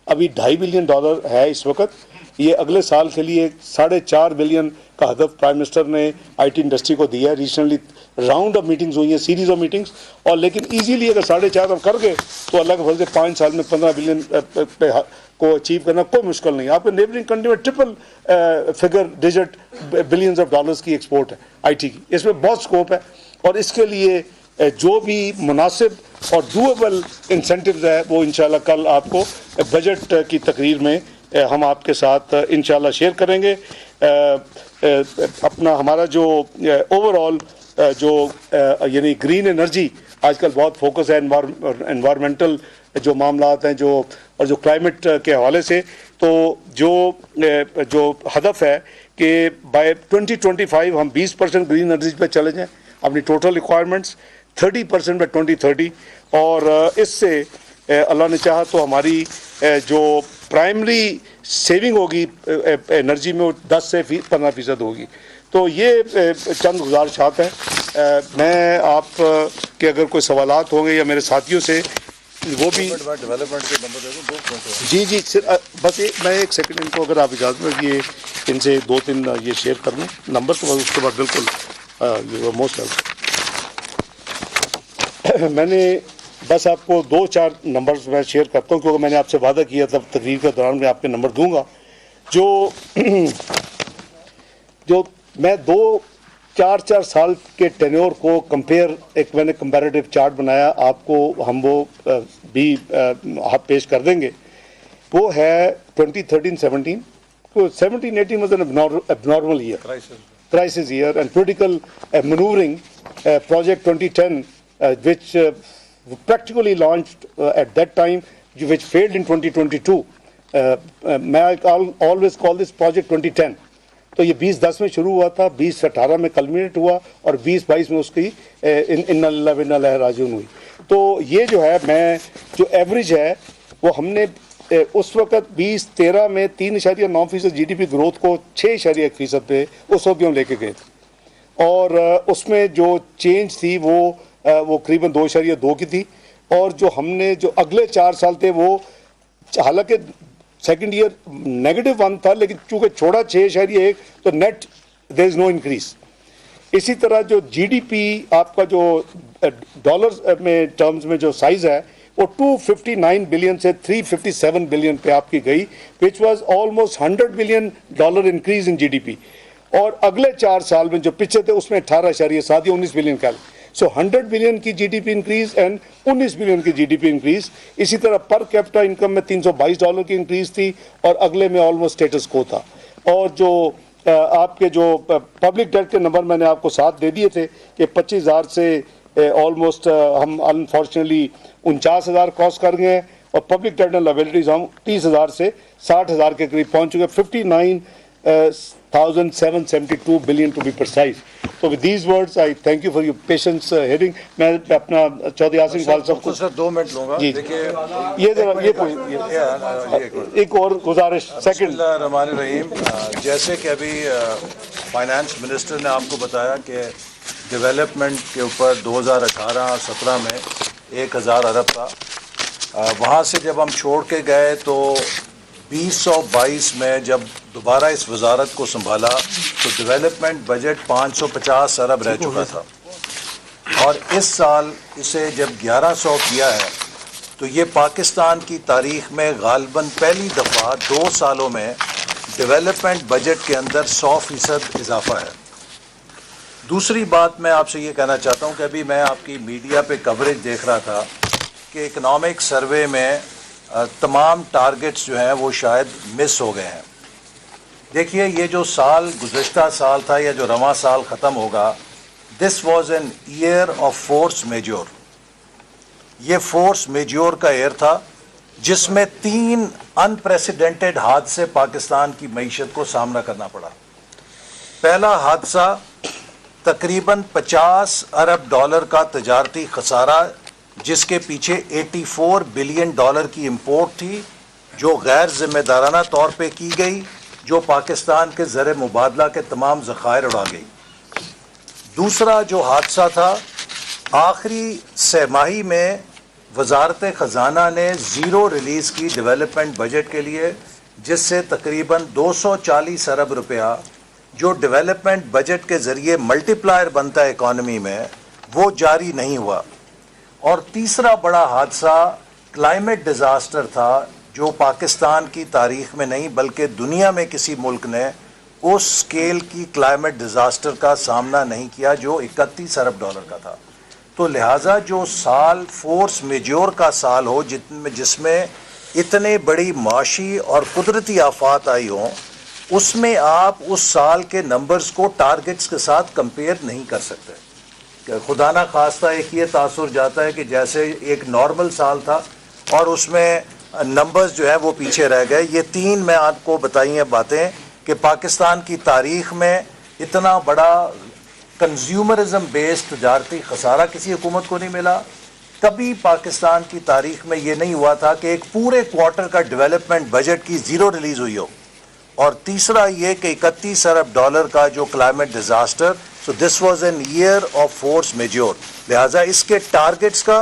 अभी $2.5 बिलियन है इस वक्त, ये अगले साल के लिए 4.5 बिलियन का हदफ प्राइम मिनिस्टर ने IT इंडस्ट्री को दिया है। रिसेंटली राउंड ऑफ मीटिंग्स हुई हैं, सीरीज ऑफ मीटिंग्स, और लेकिन इजीली अगर 4.5 हम कर गए तो अल्लाह के फजल से 5 साल में 15 बिलियन को अचीव करना कोई मुश्किल नहीं है। आपके नेबरिंग कंट्री में triple figure digit billions of dollars की एक्सपोर्ट है। IT की, इसमें बहुत स्कोप है और इसके लिए जो भी मुनासिब और डूएबल इंसेंटिव्स है वो इंशाल्लाह कल आपको बजट की तकरीर में हम आपके साथ इंशाल्लाह शेयर करेंगे। अपना हमारा जो ओवरऑल जो यानी ग्रीन एनर्जी आजकल बहुत फोकस है एनवायरमेंटल जो मामलात हैं जो और जो क्लाइमेट के हवाले से, तो जो हदफ है कि बाय 2025 हम 20% ग्रीन एनर्जी पे चले जाएं अपनी टोटल रिक्वायरमेंट्स, 30% बाय 2030 और इससे अल्लाह ने चाहा तो हमारी जो प्राइमरी सेविंग होगी एनर्जी में वो 10 से 15% होगी। तो ये चंद गुजारिशात हैं। मैं आप के अगर कोई सवालात होंगे या मेरे साथियों से वो भी डेवलपमेंट के नंबर दे दो। जी बस मैं एक सेकंड इनको अगर आप इजाज़त दें कि ये इनसे 2-3 ये शेयर कर लें नंबर, तो उसके बाद बिल्कुल मोस्ट वेलकम। मैंने बस आपको 2-4 नंबर्स मैं शेयर करता हूँ क्योंकि मैंने आपसे वादा किया था तकरीर के दौरान मैं आपके नंबर दूंगा। जो मैं 2-4 साल के टेन्योर को कंपेयर एक मैंने कंपैरेटिव चार्ट बनाया, आपको हम वो भी पेश कर देंगे। वो है 2013-17 तो 17-18 was an abnormal year, crisis year, and political maneuvering project 2010 which practically launched at that time, which failed in 2022. I always call this project 2010. तो ये 2010 में शुरू हुआ था, 2018 में कल्मिनेट हुआ और 2022 में उसकी इन्ना लिल्लाहि व इन्ना इलैहि राजिऊन हुई। तो ये जो है मैं जो एवरेज है वो हमने उस वक्त 2013 में 3.9% GDP ग्रोथ को 6.1% पे उस वक्त भी हम लेके गए थे और उसमें जो चेंज थी वो करीबन 2.2 की थी और जो हमने जो अगले 4 साल थे वो हालांकि सेकंड ईयर -1 था लेकिन चूंकि छोड़ा 6.1 तो net there is no increase. इसी तरह जो GDP आपका जो डॉलर में टर्म्स में जो साइज है वो 259 बिलियन से 357 बिलियन पे आपकी गई, which was almost $100 billion increase in GDP। और अगले 4 साल में जो पीछे थे उसमें 18.7 या 19 बिलियन का, सो 100 बिलियन की GDP इंक्रीज एंड 19 बिलियन की GDP इंक्रीज। इसी तरह पर कैपिटा इनकम में $322 की इंक्रीज थी और अगले में ऑलमोस्ट स्टेटस को था। और जो आपके जो पब्लिक डेट के नंबर मैंने आपको साथ दे दिए थे कि 25,000 से ऑलमोस्ट हम अनफॉर्चुनेटली 49,000 क्रॉस कर गए हैं और पब्लिक डेट एंड लायबिलिटीज हम 30,000 से 60,000 के करीब पहुंच चुके, 59,772 बिलियन टू बी प्रिसाइज। तो with these words I thank you for your patience hearing. मैं अपना चौधरी आसिम खान साहब को सर 2 मिनट लूंगा। देखिए ये जरा एक और गुजारिश सेकंड रहीम, जैसे कि अभी फाइनेंस मिनिस्टर ने आपको बताया कि डेवलपमेंट के ऊपर 2018-17 में 1,000 अरब था, वहाँ से जब हम छोड़ के गए तो 2022 में जब दोबारा इस वजारत को संभाला तो डेवलपमेंट बजट 550 अरब रह चुका था और इस साल इसे जब 1100 किया है तो ये पाकिस्तान की तारीख में गालिबन पहली दफ़ा 2 सालों में डेवलपमेंट बजट के अंदर 100% इजाफा है। दूसरी बात मैं आपसे ये कहना चाहता हूँ कि अभी मैं आपकी मीडिया पे कवरेज देख रहा था कि इकनॉमिक सर्वे में तमाम टारगेट्स जो हैं वो शायद मिस हो गए हैं। देखिए ये जो साल गुज़श्ता साल था या जो रवां साल ख़त्म होगा, this was an year of force majeure. ये फोर्स मेजोर का ईयर था जिसमें 3 अनप्रेसिडेंटेड हादसे पाकिस्तान की मईशत को सामना करना पड़ा। पहला हादसा तकरीबन $50 अरब का तजारती खसारा जिसके पीछे $84 बिलियन की इंपोर्ट थी जो गैर जिम्मेदाराना तौर पे की गई, जो पाकिस्तान के ज़र मुबादला के तमाम ज़खायर उड़ा गई। दूसरा जो हादसा था, आखिरी सहमाही में वजारत ख़जाना ने ज़ीरो रिलीज़ की डेवलपमेंट बजट के लिए, जिससे तकरीबन 240 अरब रुपया जो डेवलपमेंट बजट के ज़रिए मल्टीप्लायर बनता है इकॉनमी में, वो जारी नहीं हुआ। और तीसरा बड़ा हादसा क्लाइमेट डिज़ास्टर था जो पाकिस्तान की तारीख़ में नहीं बल्कि दुनिया में किसी मुल्क ने उस स्केल की क्लाइमेट डिजास्टर का सामना नहीं किया जो 31 अरब डॉलर का था। तो लिहाजा जो साल फोर्स मेजोर का साल हो जिसमें इतने बड़ी माशी और कुदरती आफात आई हों, उसमें आप उस साल के नंबर्स को टारगेट्स के साथ कंपेयर नहीं कर सकते। खुदा ना खास्ता एक ये तासुर जाता है कि जैसे एक नॉर्मल साल था और उसमें नंबर्स जो है वो पीछे रह गए। ये तीन मैं आपको बताई हैं बातें कि पाकिस्तान की तारीख में इतना बड़ा कंज्यूमरिज्म बेस्ड तजारती खसारा किसी हुकूमत को नहीं मिला। कभी पाकिस्तान की तारीख में ये नहीं हुआ था कि एक पूरे क्वार्टर का डेवलपमेंट बजट की ज़ीरो रिलीज़ हुई हो। और तीसरा ये कि 31 अरब डॉलर का जो climate disaster, so this was an year of force majeure. लिहाजा इसके टारगेट्स का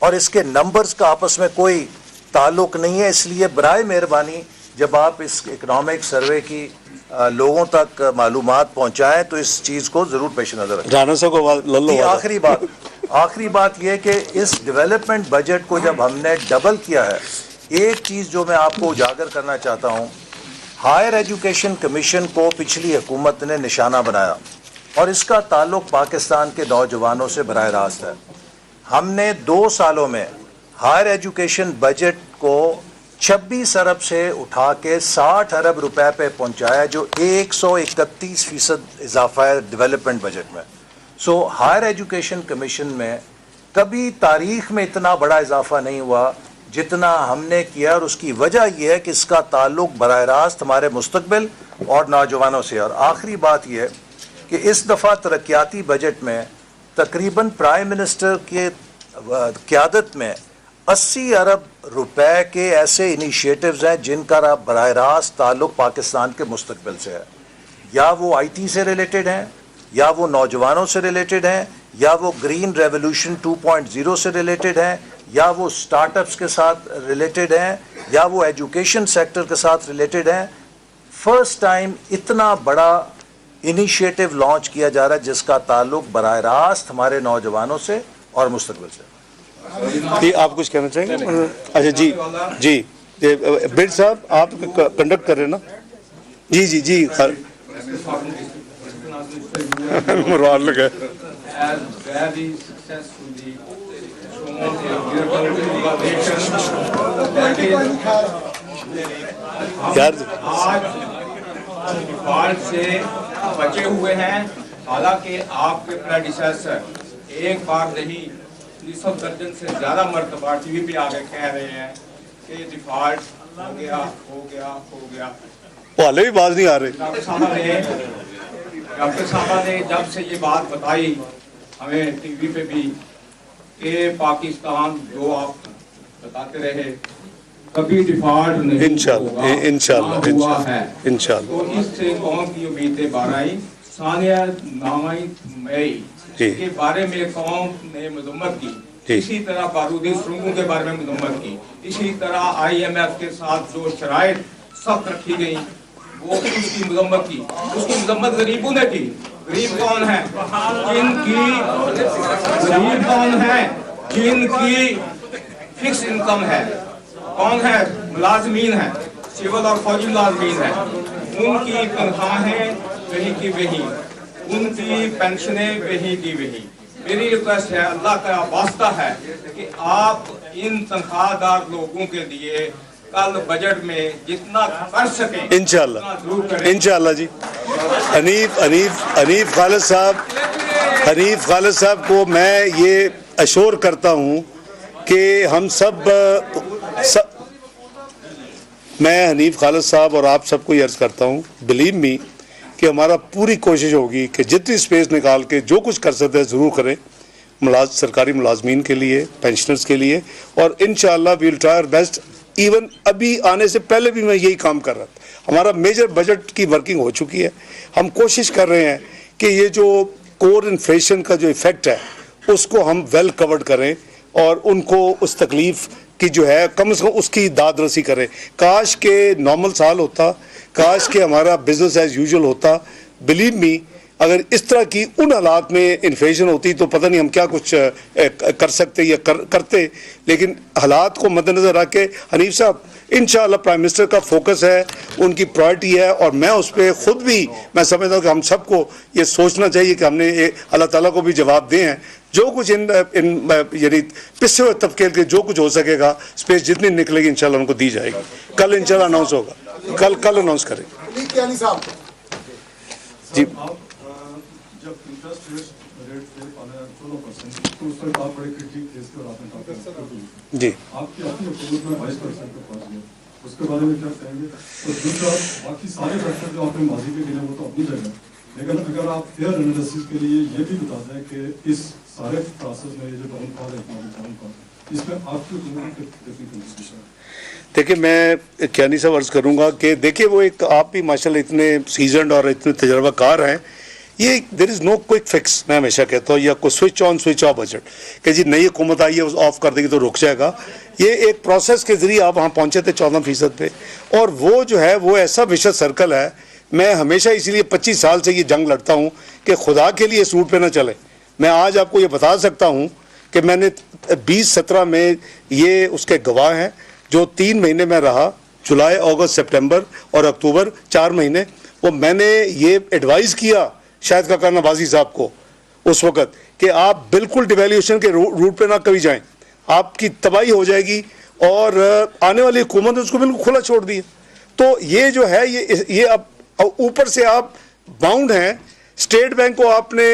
और इसके नंबर्स का आपस में कोई ताल्लुक नहीं है। इसलिए बराए मेहरबानी जब आप इस इकनॉमिक सर्वे की लोगों तक मालूमात पहुंचाएं तो इस चीज़ को ज़रूर पेश नज़र रखें। राना साहब को आखिरी बात यह कि इस डेवलपमेंट बजट को जब हमने डबल किया है, एक चीज़ जो मैं आपको उजागर करना चाहता हूँ, हायर एजुकेशन कमीशन को पिछली हुकूमत ने निशाना बनाया और इसका ताल्लुक पाकिस्तान के नौजवानों से बराह रास्त है। हमने 2 सालों में हायर एजुकेशन बजट को 26 अरब से उठा के 60 अरब रुपए पे पहुंचाया, जो 131% इजाफा है डेवलपमेंट बजट में। सो हायर एजुकेशन कमीशन में कभी तारीख में इतना बड़ा इजाफा नहीं हुआ जितना हमने किया, और उसकी वजह यह है कि इसका ताल्लुक बराह रास्त हमारे मुस्तकबिल और नौजवानों से। और आखिरी बात यह कि इस दफ़ा तरक्याती बजट में तकरीबन प्राइम मिनिस्टर के क़यादत में 80 अरब रुपए के ऐसे इनिशिएटिव्स हैं जिनका बराह रास्त ताल्लुक पाकिस्तान के मुस्तकबिल से है। या वो IT से रिलेटेड हैं, या वो नौजवानों से रिलेटेड हैं, या वो ग्रीन रेवोल्यूशन 2.0 से रिलेटेड हैं, या वो स्टार्टअप्स के साथ रिलेटेड हैं, या वो एजुकेशन सेक्टर के साथ रिलेटेड हैं। फर्स्ट टाइम इतना बड़ा इनिशिएटिव लॉन्च किया जा रहा है जिसका ताल्लुक बराह रास्त हमारे नौजवानों से और मुस्तकबिल से। जी आप कुछ कहना चाहेंगे? अच्छा जी बिट साहब आप कंडक्ट कर रहे हैं ना? जी मुराद लगा यार डिफॉल्ट से बचे हुए हैं। हालांकि आपके प्रेडिसेसर एक बार नहीं 200 दर्जन से ज़्यादा मरतबा TV पे आके कह रहे हैं कि डिफॉल्ट हो गया। वो हाले भी बाज नहीं आ रहे। डॉक्टर साहब ने जब से ये बात बताई हमें TV पे भी कि पाकिस्तान जो आप बताते रहे कभी डिफॉल्ट नहीं इंशाल्लाह तो इससे कौम की उम्मीदें बाराई सानिया नामाई मई के बारे में कौम ने मजम्मत की। इसी तरह बारूदी सुरंगों के बारे में मजम्मत की। इसी तरह IMF के साथ जो शराइत सख्त रखी गई वो उसकी मजम्मत की। उसकी मजम्मत गरीबों ने की। गरीब कौन है? जिनकी फिक्स इनकम है। कौन है? मुलाजमीन है, सिविल और फौजी मुलाजमीन है। उनकी तनख्वाहें वही की वही, उनकी पेंशनें वही की वही। मेरी रिक्वेस्ट है, अल्लाह का वास्ता है कि आप इन तनख्वाहदार लोगों के लिए कल बजट में जितना कर सकें इंशाल्लाह जी। हनीफ खालिद साहब को मैं ये अश्योर करता हूँ कि हम मैं हनीफ खालिद साहब और आप सबको ये अर्ज़ करता हूँ, बिलीव मी कि हमारा पूरी कोशिश होगी कि जितनी स्पेस निकाल के जो कुछ कर सकते हैं ज़रूर करें सरकारी मुलाजमीन के लिए, पेंशनर्स के लिए, और इंशाअल्लाह we will try our best. Even अभी आने से पहले भी मैं यही काम कर रहा था। हमारा मेजर बजट की वर्किंग हो चुकी है। हम कोशिश कर रहे हैं कि ये जो कोर इन्फ्लेशन का जो इफ़ेक्ट है उसको हम वेल कवर्ड करें और उनको उस तकलीफ़ की जो है कम से कम उसकी दाद रसी करें। काश के नॉर्मल साल होता, काश के हमारा बिजनेस एज यूजुअल होता। बिलीव मी अगर इस तरह की उन हालात में इन्फ्लेशन होती तो पता नहीं हम क्या कुछ कर सकते या करते, लेकिन हालात को मद्देनज़र रख के हनीफ साहब इंशाअल्लाह प्राइम मिनिस्टर का फोकस है, उनकी प्रायोरिटी है, और मैं उस पर ख़ुद भी मैं समझता हूँ कि हम सबको ये सोचना चाहिए कि हमने अल्लाह ताला को भी जवाब दें हैं। जो कुछ इन यानी पिछड़े हुए तबके के जो कुछ हो सकेगा, स्पेस जितनी निकलेगी इंशाल्लाह उनको दी जाएगी। कल इंशाल्लाह अनाउंस होगा, कल अनाउंस करेंगे जी। जब इंटरेस्ट रेट थे 16% तो उस पर आप बड़े क्रिटिक थे इसके, और आपने जी आपकी अपनी अप्रोच में 22% पे पहुंच गए, उसके बारे में क्या कहेंगे? और दूसरा, बाकी सारे फैक्टर जो आपने माजी पे गिने वो तो अपनी जगह, लेकिन अगर आप फेयर एनालिसिस के लिए ये भी बता दें कि इस सारे प्रोसेस में ये जो डाउनफॉल है, इकोनॉमिक डाउनफॉल, इसमें आपकी कितनी कंट्रीब्यूशन है? देखिए, मैं क्या नहीं सब अर्ज़ करूँगा कि देखिए वो एक आप भी माशाल्लाह इतने सीजनड और इतने तजर्बाकार हैं, ये there is no quick fix. मैं हमेशा कहता हूँ या कोई switch on switch off budget कि जी नई हुकूमत आई है ऑफ कर देगी तो रुक जाएगा। ये एक प्रोसेस के ज़रिए आप वहाँ पहुँचे थे 14% पे, और वो जो है वो ऐसा विशेष सर्कल है। मैं हमेशा इसीलिए 25 साल से ये जंग लड़ता हूँ कि खुदा के लिए सूट पे ना चले। मैं आज आपको ये बता सकता हूँ कि मैंने 2017 में ये उसके गवाह हैं, जो 3 महीने में रहा, जुलाई अगस्त सितंबर और अक्टूबर 4 महीने, वो मैंने ये एडवाइस किया शायद काका नवाजी साहब को उस वक़्त कि आप बिल्कुल डिवैल्यूएशन के रूट पे ना कभी जाएं, आपकी तबाही हो जाएगी, और आने वाली हुकूमत ने उसको बिल्कुल खुला छोड़ दिया। तो ये जो है ये अब ऊपर से आप बाउंड हैं। स्टेट बैंक को आपने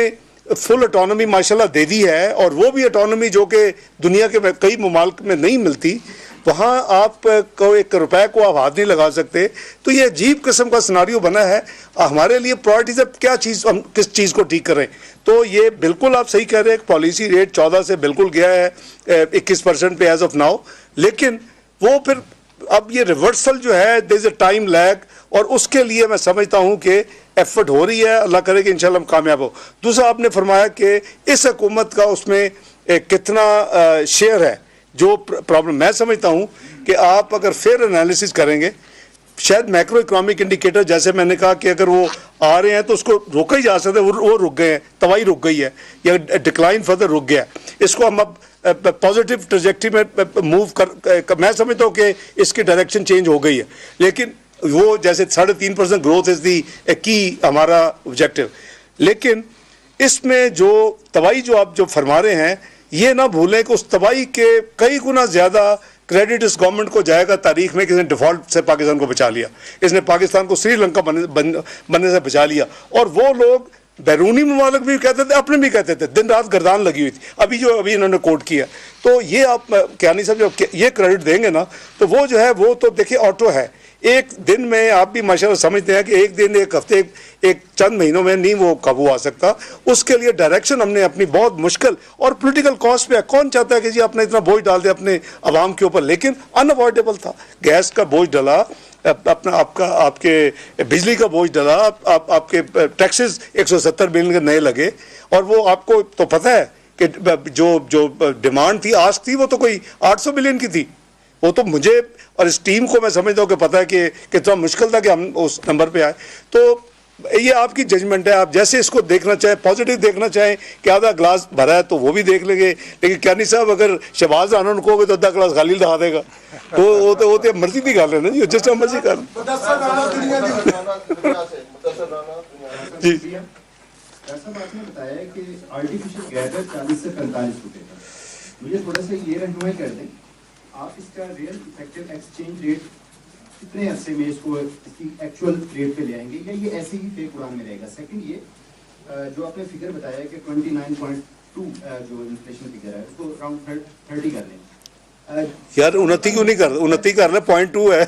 फुल ऑटोनॉमी माशाल्लाह दे दी है, और वो भी ऑटोनॉमी जो कि दुनिया के कई ममालिक में नहीं मिलती। वहाँ आप को 1 रुपए को आप हाथ नहीं लगा सकते। तो ये अजीब किस्म का सिनारियो बना है। हमारे लिए प्रायोरिटीज अब क्या चीज़, हम किस चीज़ को ठीक करें। तो ये बिल्कुल आप सही कह रहे हैं, पॉलिसी रेट 14 से बिल्कुल गया है 21% पे एज ऑफ नाउ, लेकिन वो फिर अब ये रिवर्सल जो है there is a time lag, और उसके लिए मैं समझता हूँ कि एफर्ट हो रही है। अल्लाह करे कि इंशाल्लाह हम कामयाब हो। दूसरा, आपने फरमाया कि इस हुकूमत का उसमें कितना शेयर है। जो प्रॉब्लम मैं समझता हूँ कि आप अगर फेयर एनालिसिस करेंगे, शायद मैक्रो इकोनॉमिक इंडिकेटर जैसे मैंने कहा कि अगर वो आ रहे हैं तो उसको रोका ही जा सकता है, वो रुक गए हैं, तबाही रुक गई है या डिक्लाइन फर्दर रुक गया है। इसको हम अब पॉजिटिव ट्रजेक्टरी में मूव कर मैं समझता हूँ कि इसकी डायरेक्शन चेंज हो गई है, लेकिन वो जैसे 3.5% ग्रोथ इज़ दी की हमारा ऑब्जेक्टिव। लेकिन इसमें जो तबाही जो आप जो फरमा रहे हैं, ये ना भूलें कि उस तबाही के कई गुना ज़्यादा क्रेडिट इस गवर्नमेंट को जाएगा तारीख में, किसने डिफ़ॉल्ट से पाकिस्तान को बचा लिया, इसने पाकिस्तान को श्रीलंका बनने से बचा लिया। और वो लोग बैरूनी ममालिक भी कहते थे, अपने भी कहते थे, दिन रात गर्दान लगी हुई थी। अभी इन्होंने कोट किया, तो ये आप क्या नहीं समझो, ये क्रेडिट देंगे ना तो वो जो है वो तो देखिए ऑटो है। एक दिन में आप भी माशाल्लाह समझते हैं कि एक दिन, एक हफ्ते, एक चंद महीनों में नहीं वो काबू आ सकता। उसके लिए डायरेक्शन हमने अपनी बहुत मुश्किल और पॉलिटिकल कॉस्ट पे है। कौन चाहता है कि जी आपने इतना बोझ डाल दिया अपने अवाम के ऊपर, लेकिन अनअवॉइडेबल था। गैस का बोझ डला, अपना आपके बिजली का बोझ डला, आपके टैक्सेस 170 बिलियन के नए लगे, और वो आपको तो पता है कि जो डिमांड थी, आस्क थी, वो तो कोई 800 बिलियन की थी। वो तो मुझे और इस टीम को मैं समझता हूँ कि पता है कि कितना मुश्किल था कि हम उस नंबर पे आए। तो ये आपकी जजमेंट है, आप जैसे इसको देखना चाहें, पॉजिटिव देखना चाहें कि आधा ग्लास भरा है तो वो भी देख लेंगे, लेकिन क्या नहीं साहब अगर शहबाज आनंद को तो आधा ग्लास खाली दिखा देगा, तो वो तो मर्जी भी कर लेना जी, जिस मर्जी कर जी। ऐसा बात ने बताया है कि आर्टिफिशियल गैदर 40 से 45 रुपए का, मुझे थोड़ा सा ये रहनुमाई कर दें आप, इसका रियल इफेक्टिव एक्सचेंज रेट कितने अरसे में इसको इसकी एक्चुअल रेट पे ले आएंगे, या ये ऐसे ही फेक उड़ान में रहेगा? सेकंड, ये जो आपने फिगर बताया कि 29.2 जो इन्फ्लेशन फिगर है उसको अराउंड 30 कर लें। यार 29 क्यों नहीं कर, 29 कर रहे, 0.2 है।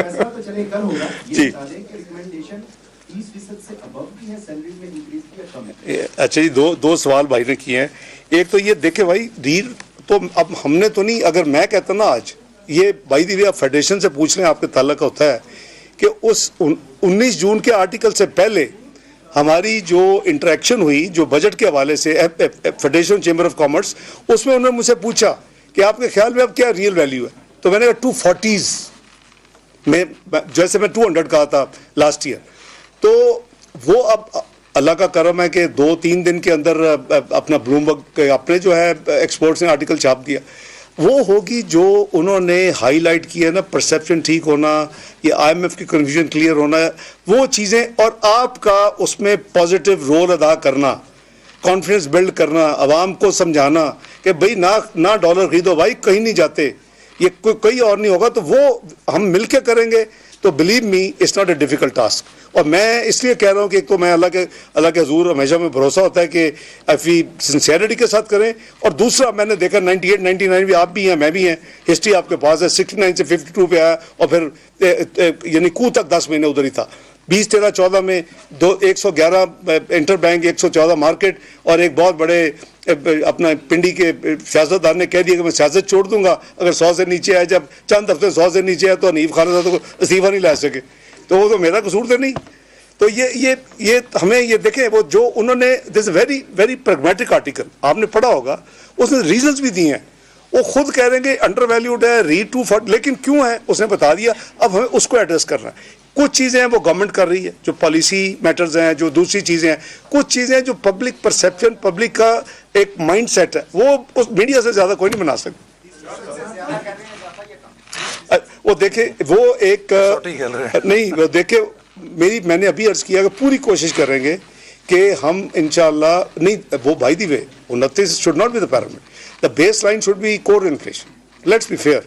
ऐसा तो चले कल होगा, ये बता दें कि रिकमेंडेशन 30% से अबव भी है सैलरी में इंक्रीज की या कम है? अच्छा जी, दो सवाल भाई ने किए हैं। एक तो ये देखे भाई, रील तो अब हमने तो नहीं, अगर मैं कहता ना आज ये भाई दी आप फेडरेशन से पूछ लें, आपके ताल्लुक होता है कि उस 19 जून के आर्टिकल से पहले हमारी जो इंटरेक्शन हुई जो बजट के हवाले से फेडरेशन चेंबर ऑफ कॉमर्स, उसमें उन्होंने मुझसे पूछा कि आपके ख्याल में अब क्या रियल वैल्यू है, तो मैंने कहा 240 में, जैसे मैं 200 कहा था लास्ट ईयर, तो वो अब अल्लाह का करम है कि 2-3 दिन के अंदर अपना ब्लूमबर्ग अपने जो है एक्सपोर्ट्स ने आर्टिकल छाप दिया, वो होगी जो उन्होंने हाईलाइट किया ना, परसेप्शन ठीक होना, ये IMF की कन्फ्यूजन क्लियर होना, वो चीज़ें, और आपका उसमें पॉजिटिव रोल अदा करना, कॉन्फिडेंस बिल्ड करना, आवाम को समझाना कि भाई ना डॉलर खरीदो भाई, कहीं नहीं जाते, ये कोई और नहीं होगा, तो वो हम मिलके करेंगे तो believe me it's not a difficult task. और मैं इसलिए कह रहा हूँ कि एक तो मैं अल्लाह के हुजूर हमेशा में भरोसा होता है कि अफी सिंसियरिटी के साथ करें, और दूसरा मैंने देखा 98-99 भी आप भी हैं, मैं भी हैं, हिस्ट्री आपके पास है, 69 से 52 पे आया और फिर यानी कू तक 10 महीने उधर ही था। 2013-14 में 111 इंटर बैंक, 114 मार्केट, और एक बहुत बड़े अपना पिंडी के सियासतदान ने कह दिया कि मैं सियासत छोड़ दूंगा अगर 100 से नीचे आए। जब चंद हफ्ते 100 से नीचे आए तो हनीफ खान को इस्तीफा नहीं ला सके, तो वो तो मेरा कसूर तो नहीं। तो ये हमें ये देखें, वो जो उन्होंने, this very very pragmatic article आपने पढ़ा होगा, उसने रीजंस भी दिए हैं, वो खुद कह रहे हैं कि अंडर वैल्यूड है, रीड टू फट, लेकिन क्यों है उसने बता दिया। अब हमें उसको एड्रेस करना है। कुछ चीज़ें हैं वो गवर्नमेंट कर रही है, जो पॉलिसी मैटर्स हैं, जो दूसरी चीज़ें हैं, कुछ चीज़ें जो पब्लिक परसेप्शन, पब्लिक का एक माइंड सेट है, वो उस मीडिया से ज़्यादा कोई नहीं बना सकता। वो देखे, वो एक नहीं, वो देखे, मैंने अभी अर्ज किया कि पूरी कोशिश करेंगे कि हम इंशाल्लाह, नहीं वो by the way 29 should not be the parameter, the base line should be core inflation. Let's be fair,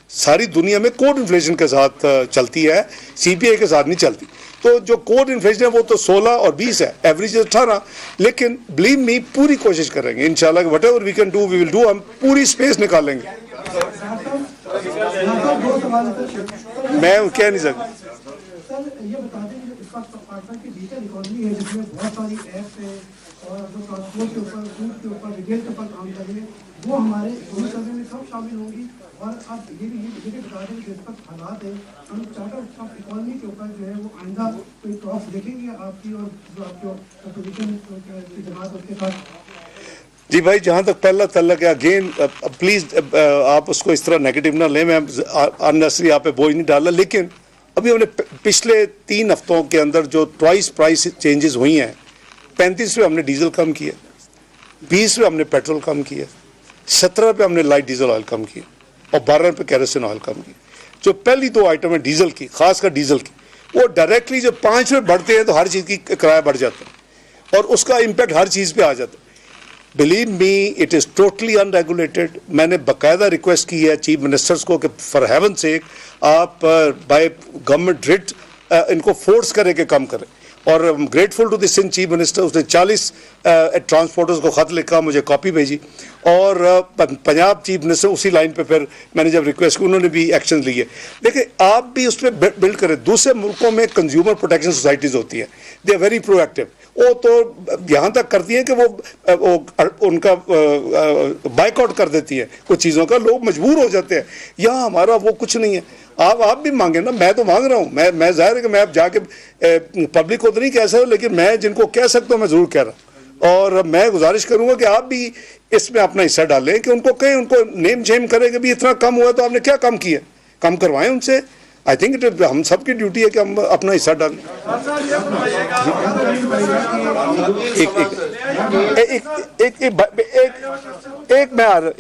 सारी दुनिया में कोर इन्फ्लेशन के साथ चलती है, CPI के साथ नहीं चलती। तो जो कोर इन्फ्लेशन है वो तो 16 और 20 है, एवरेज 18, लेकिन बिलीव मी पूरी कोशिश करेंगे इंशाल्लाह, whatever we can do we will do, हम पूरी स्पेस निकालेंगे। मैं कह नहीं सकता सर, ये बता दें कि इस वक्त पाकिस्तान की डिजिटल इकोनॉमी है जिसमें बहुत सारी ऐप्स हैं और जो ट्रांसपोर्ट के ऊपर, फूड के ऊपर, रिटेल के ऊपर काम कर रहे हैं, वो हमारे इकोनॉमिक सर्वे में कब शामिल होंगी। और आप ये भी बता दें कि इस वक्त हालात है, हम चार्टर ऑफ इकोनॉमी के ऊपर जो है वो आइंदा कोई टॉक्स देखेंगे आपकी और जो आपके अपोजिशन की जमात उसके साथ। जी भाई, जहाँ तक पहला तल्लक है, अगेन प्लीज़ आप उसको इस तरह नेगेटिव ना लें, मैं अननेसेसरी आप पे बोझ नहीं डाला, लेकिन अभी हमने पिछले 3 हफ्तों के अंदर जो ट्वाइस प्राइस चेंजेस हुई हैं, 35 रुपये हमने डीजल कम किया, 20 रुपये हमने पेट्रोल कम किया, 17 रुपये हमने लाइट डीजल ऑयल कम किया, और 12 रुपये कैरोसिन ऑयल कम किया। जो पहली 2 आइटम है डीजल की, खासकर डीजल की, वो डायरेक्टली जब 5 रुपये बढ़ते हैं तो हर चीज़ की किराया बढ़ जाता है और उसका इम्पैक्ट हर चीज़ पे आ जाता है। Believe me, it is totally unregulated. मैंने बाकायदा रिक्वेस्ट की है चीफ मिनिस्टर्स को कि फॉर हेवन सेक आप बाय गवर्नमेंट रिट इनको फोर्स करें कि कम करें। और grateful to the Sindh chief minister, उसने 40 ट्रांसपोर्टर्स को ख़त लिखा, मुझे कॉपी भेजी, और पंजाब चीफ मिनिस्टर उसी लाइन पे फिर मैंने जब रिक्वेस्ट की उन्होंने भी एक्शन लिए। देखिए, आप भी उस पर बिल्ड करें। दूसरे मुल्कों में कंज्यूमर प्रोटेक्शन सोसाइटीज़ होती हैं, दे आर वेरी प्रोएक्टिव, वो तो यहाँ तक करती हैं कि वो उनका बाइकआउट कर देती है कुछ चीज़ों का, लोग मजबूर हो जाते हैं। यहाँ हमारा वो कुछ नहीं है। आप भी मांगे ना, मैं तो मांग रहा हूँ, मैं जाहिर है कि मैं अब जाके पब्लिक को तो नहीं कह सकता, लेकिन मैं जिनको कह सकता हूँ मैं ज़रूर कह रहा हूँ। और मैं गुजारिश करूँगा कि आप भी इसमें अपना हिस्सा डालें, कि उनको कहें, उनको नेम शेम करें कि भी इतना कम हुआ तो आपने क्या कम किया, कम करवाएं उनसे। आई थिंक इट हम सबकी ड्यूटी है कि हम अपना हिस्सा डालें। एक मैं आ रहा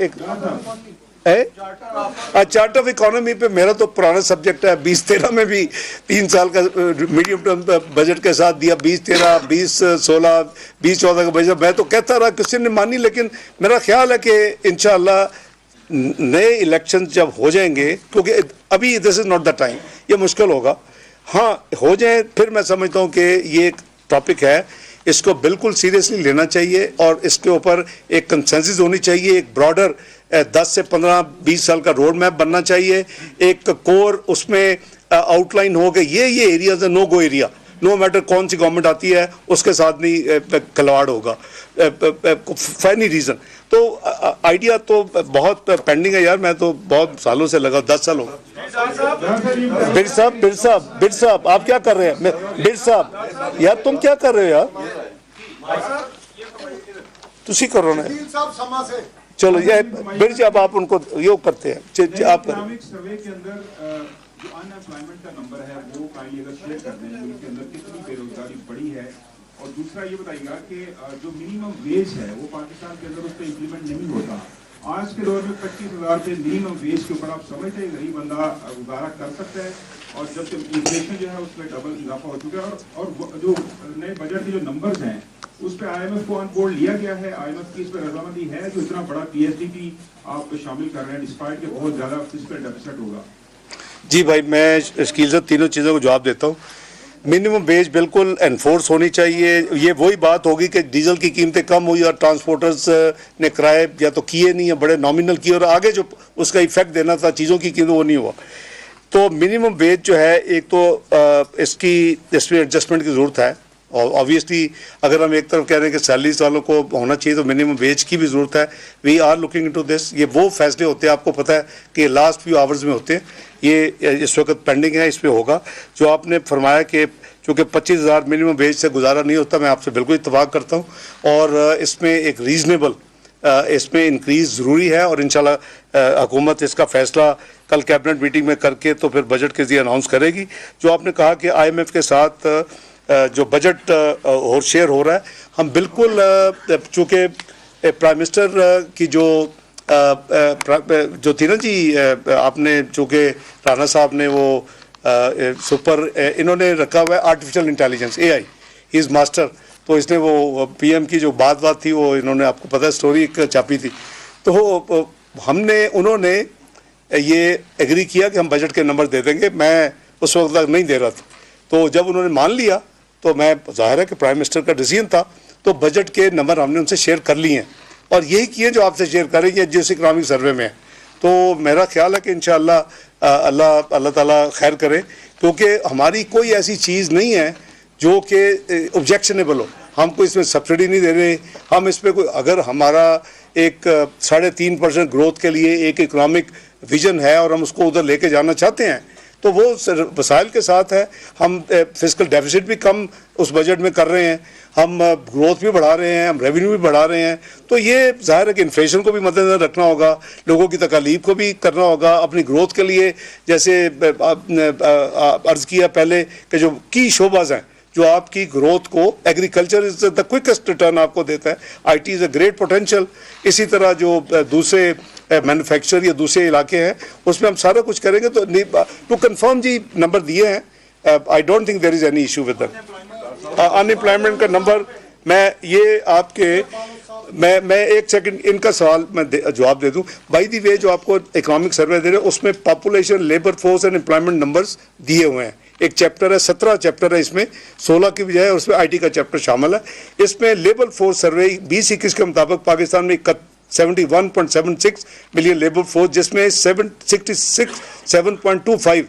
चार्ट ऑफ इकोनॉमी पे मेरा तो पुराना सब्जेक्ट है। 2013 में भी 3 साल का मीडियम टर्म बजट के साथ दिया, 2013, 2016, 2014 का बजट। मैं तो कहता रहा, किसी ने मानी, लेकिन मेरा ख्याल है कि इंशाअल्लाह नए इलेक्शन जब हो जाएंगे, क्योंकि अभी this is not the time, ये मुश्किल होगा। हाँ, हो जाए फिर मैं समझता हूँ कि ये एक टॉपिक है, इसको बिल्कुल सीरियसली लेना चाहिए और इसके ऊपर एक कंसेंसस होनी चाहिए। एक ब्रॉडर 10 से 15-20 साल का रोड मैप बनना चाहिए। एक कोर उसमें आउटलाइन हो गए, ये एरियाज है no go area, no matter कौन सी गवर्नमेंट आती है उसके साथ नहीं खिलवाड़ होगा फॉर एनी रीज़न। तो आइडिया तो बहुत पेंडिंग है यार, मैं तो बहुत सालों से लगा, 10 साल हो गए। बिर साहब आप क्या कर रहे हैं? बिर साहब यार तुम क्या कर रहे हो यार? तुसी करो ना, चलो ये बिर साहब आप उनको यो करते हैं, आप सर्वे के अंदर जो अनएम्प्लॉयमेंट का नंबर है वो काइंडली अगर शेयर कर दें, उसके अंदर कितनी बेरोजगारी बढ़ी है और दूसरा ये बताइएगा कि जो मिनिमम वेज है वो पाकिस्तान के अंदर उस पर इम्प्लीमेंट नहीं होता। आज के दौर में 25,000 पे मिनिमम वेज के ऊपर आप समझते हैं गरीब बंदा गुजारा कर सकता है, और जब से इन्फ्लेशन जो है उसमें डबल इजाफा हो चुका है, और जो नए बजट के जो नंबर्स हैं उस पर IMF को ऑन बोर्ड लिया गया है। IMF की इस पर रजामंदी है जो इतना बड़ा PSDP आप शामिल कर रहे हैं डिस्पाइट के बहुत ज़्यादा फिस्कल डेफिसिट होगा। जी भाई, मैं शकील साहब तीनों चीज़ों को जवाब देता हूँ। मिनिमम वेज बिल्कुल एनफोर्स होनी चाहिए। ये वही बात होगी कि डीजल की कीमतें कम हुई और ट्रांसपोर्टर्स ने किराए या तो किए नहीं है, बड़े नॉमिनल किए, और आगे जो उसका इफेक्ट देना था चीज़ों की कीमत वो नहीं हुआ। तो मिनिमम वेज जो है, एक तो इसमें एडजस्टमेंट की ज़रूरत है, और ऑब्वियसली अगर हम एक तरफ कह रहे हैं कि सैलरीज वालों को होना चाहिए तो मिनिमम वेज की भी ज़रूरत है। We are looking into this. ये वो फैसले होते हैं, आपको पता है कि लास्ट फ्यू आवर्स में होते हैं, ये इस वक्त पेंडिंग है, इस पर होगा। जो आपने फरमाया कि चूँकि 25,000 मिनिमम वेज से गुजारा नहीं होता, मैं आपसे बिल्कुल इत्तफाक करता हूँ, और इसमें एक रीज़नेबल इसमें इंक्रीज़ ज़रूरी है, और इंशाल्लाह हुकूमत इसका फ़ैसला कल कैबिनेट मीटिंग में करके तो फिर बजट के ज़रिए अनाउंस करेगी। जो आपने कहा कि IMF के साथ जो बजट और शेयर हो रहा है, हम बिल्कुल, चूँकि प्राइम मिनिस्टर की जो थी ना जी, आपने चूँकि राना साहब ने वो सुपर इन्होंने रखा हुआ है artificial intelligence, AI, he is master. तो इसने वो PM की जो बात थी वो इन्होंने, आपको पता है, स्टोरी एक छापी थी। तो उन्होंने ये एग्री किया कि हम बजट के नंबर दे देंगे। मैं उस वक्त तक नहीं दे रहा था, तो जब उन्होंने मान लिया तो मैं, ज़ाहिर है कि प्राइम मिनिस्टर का डिसीजन था, तो बजट के नंबर हमने उनसे शेयर कर लिए हैं, और यही किए जो आपसे शेयर करेंगे जिस इकनॉमिक सर्वे में है। तो मेरा ख्याल है कि इंशाअल्लाह अल्लाह ताला खैर करे, क्योंकि हमारी कोई ऐसी चीज़ नहीं है जो कि ऑब्जेक्शनेबल हो। हम कोई इसमें सब्सिडी नहीं दे रहे, हम इस पर कोई, अगर हमारा एक 3.5% ग्रोथ के लिए एक इकनॉमिक विजन है और हम उसको उधर लेके जाना चाहते हैं, तो वो वसाइल के साथ है। हम फिस्कल डेफिसिट भी कम उस बजट में कर रहे हैं, हम ग्रोथ भी बढ़ा रहे हैं, हम रेवेन्यू भी बढ़ा रहे हैं। तो ये ज़ाहिर है कि इन्फ्लेशन को भी मद्देनज़र रखना होगा, लोगों की तकालीफ को भी करना होगा अपनी ग्रोथ के लिए। जैसे अर्ज़ किया पहले कि जो की शोबाज हैं जो आपकी ग्रोथ को, agriculture is the quickest return आपको देता है, IT is a great potential. इसी तरह जो दूसरे मैन्युफैक्चर या दूसरे इलाके हैं उसमें हम सारा कुछ करेंगे। तो टू कंफर्म जी नंबर दिए हैं, I don't think there is any issue with that. Unemployment का नंबर मैं एक सेकंड इनका सवाल मैं जवाब दे दूं। बाय द वे, जो आपको इकोनॉमिक सर्वे दे रहे हैं उसमें population, labour force and employment numbers दिए हुए हैं। एक चैप्टर है, 17 चैप्टर है इसमें, 16 की बजाय, और उसमें IT का चैप्टर शामिल है। इसमें लेबर फोर्स सर्वे 2021 के मुताबिक पाकिस्तान में 71.76 मिलियन लेबर फोर्स, जिसमें 725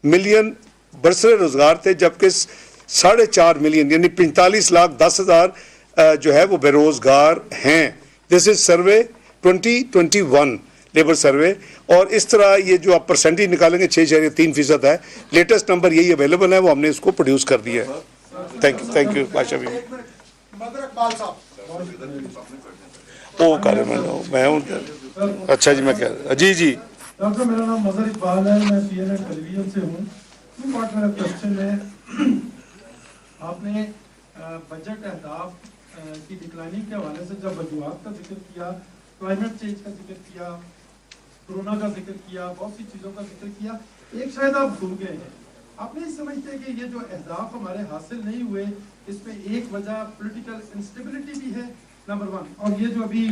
मिलियन बरसरे रोजगार थे, जबकि 4.5 मिलियन यानी 45,10,000 जो है वो बेरोजगार हैं। दिस इज सर्वे 2021 लेबर सर्वे, और इस तरह ये जो आप परसेंटेज निकालेंगे 6.3% है। लेटेस्ट नंबर यही अवेलेबल है, वो हमने इसको प्रोड्यूस कर दिया है। थैंक यू बादशाह भी। ओ कार्य मैं हूँ। अच्छा जी, मैं कह रहा जी डॉक्टर, मेरा नाम मजहर इकबाल है, मैं CNN टेलीविजन से हूँ। मेरा क्वेश्चन है, आपने बजट अहदाफ की डिक्लाइनिंग के हवाले से जब वजूहात का जिक्र किया, क्लाइमेट चेंज का जिक्र किया, कोरोना का जिक्र किया, बहुत सी चीज़ों का जिक्र किया, एक शायद आप भूल गए हैं। आप नहीं समझते कि ये जो अहदाफ हमारे हासिल नहीं हुए, इसमें एक वजह पॉलिटिकल इंस्टेबिलिटी भी है, नंबर 1। और ये जो अभी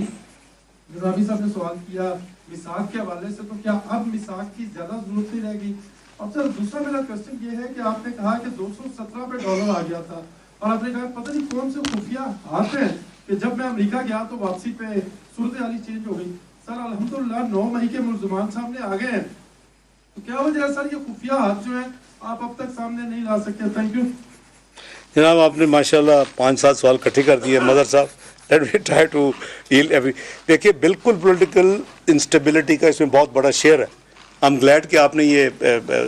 गुलामी साहब ने सवाल किया मिसाक के हवाले से, तो क्या अब मिसाक की ज़्यादा जरूरत नहीं रहेगी? और सर, दूसरा मेरा क्वेश्चन ये है कि आपने कहा कि 217 पे डॉलर आ गया था, और आपने कहा पता नहीं कौन से खुफिया हाथ हैं कि जब मैं अमेरिका गया तो वापसी पे सूरत हाल चेंज हो गई। सर अल्हम्दुलिल्लाह 9 मई के मुलजमान सामने आ गए हैं, तो क्या वजह है सर ये खुफिया हाथ जो है आप अब तक सामने नहीं ला सके? थैंक यू जनाब। आपने माशाल्लाह 5-7 सवाल इकट्ठे कर दिए मदर साहब। Let me try to deal every. देखिए, बिल्कुल पॉलिटिकल इंस्टेबिलिटी का इसमें बहुत बड़ा शेयर है। आई एम ग्लैड कि आपने ये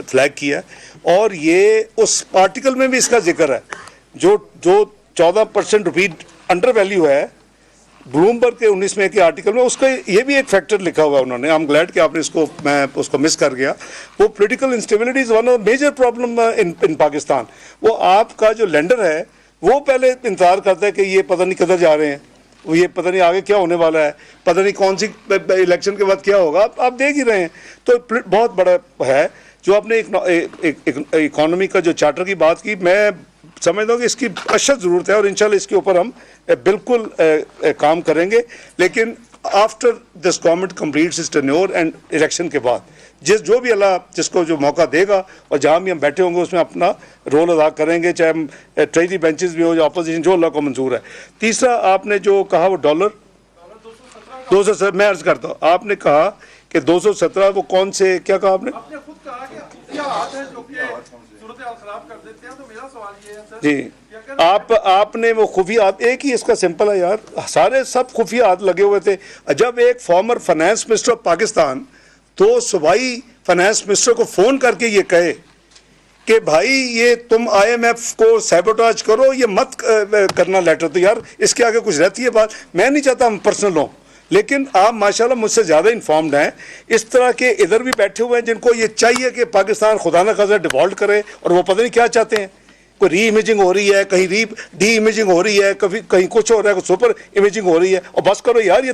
फ्लैग किया, और ये उस आर्टिकल में भी इसका जिक्र है जो 14% रुपये अंडर वैल्यू है ब्लूमबर्ग के 19 मई के आर्टिकल में, उसका ये भी एक फैक्टर लिखा हुआ है उन्होंने। आई एम ग्लैड कि आपने इसको, मैं उसको मिस कर गया। वो political instability is one of major problem in Pakistan. वो आपका जो लेंडर है वो पहले इंतजार करता है कि ये पता नहीं किधर जा रहे हैं, वो ये पता नहीं आगे क्या होने वाला है, पता नहीं कौन सी इलेक्शन के बाद क्या होगा, आप देख ही रहे हैं। तो बहुत बड़ा है जो आपने इकोनॉमी का जो चार्टर की बात की, मैं समझता हूँ कि इसकी अशद ज़रूरत है और इंशाल्लाह इसके ऊपर हम बिल्कुल काम करेंगे। लेकिन after this government completes it's tenure and election के बाद जो भी अल्लाह जिसको जो मौका देगा और जहाँ भी हम बैठे होंगे उसमें अपना रोल अदा करेंगे, चाहे हम ट्रेजरी बेंचेस भी हो या अपोजिशन, जो अल्लाह को मंजूर है। तीसरा आपने जो कहा वो डॉलर 217, मैं अर्ज करता हूँ, आपने कहा कि 217 वो कौन से, क्या कहा आपने? खुद कहा कि हाथ है जो कि सूरत हाल खराब कर देते हैं। तो मेरा सवाल ये है सर जी, आपने वो खुफिया, एक ही इसका सिंपल है यार, सारे सब खुफिया लगे हुए थे। जब एक former finance minister of Pakistan तो सूबाई फाइनेंस मिनिस्टर को फ़ोन करके ये कहे कि भाई ये तुम IMF को सैबोटाज करो, ये मत करना लेटर, तो यार इसके आगे कुछ रहती है बात। मैं नहीं चाहता हम पर्सनल हों, लेकिन आप माशाल्लाह मुझसे ज़्यादा इन्फॉर्म्ड हैं। इस तरह के इधर भी बैठे हुए हैं जिनको ये चाहिए कि पाकिस्तान खुदा न खासा डिफ़ॉल्ट करे, और वो पता नहीं क्या चाहते हैं। कोई री इमेजिंग हो रही है, कहीं डी इमेजिंग हो रही है, कभी कहीं कुछ हो रहा है, कुछ सुपर इमेजिंग हो रही है। और बस करो यार,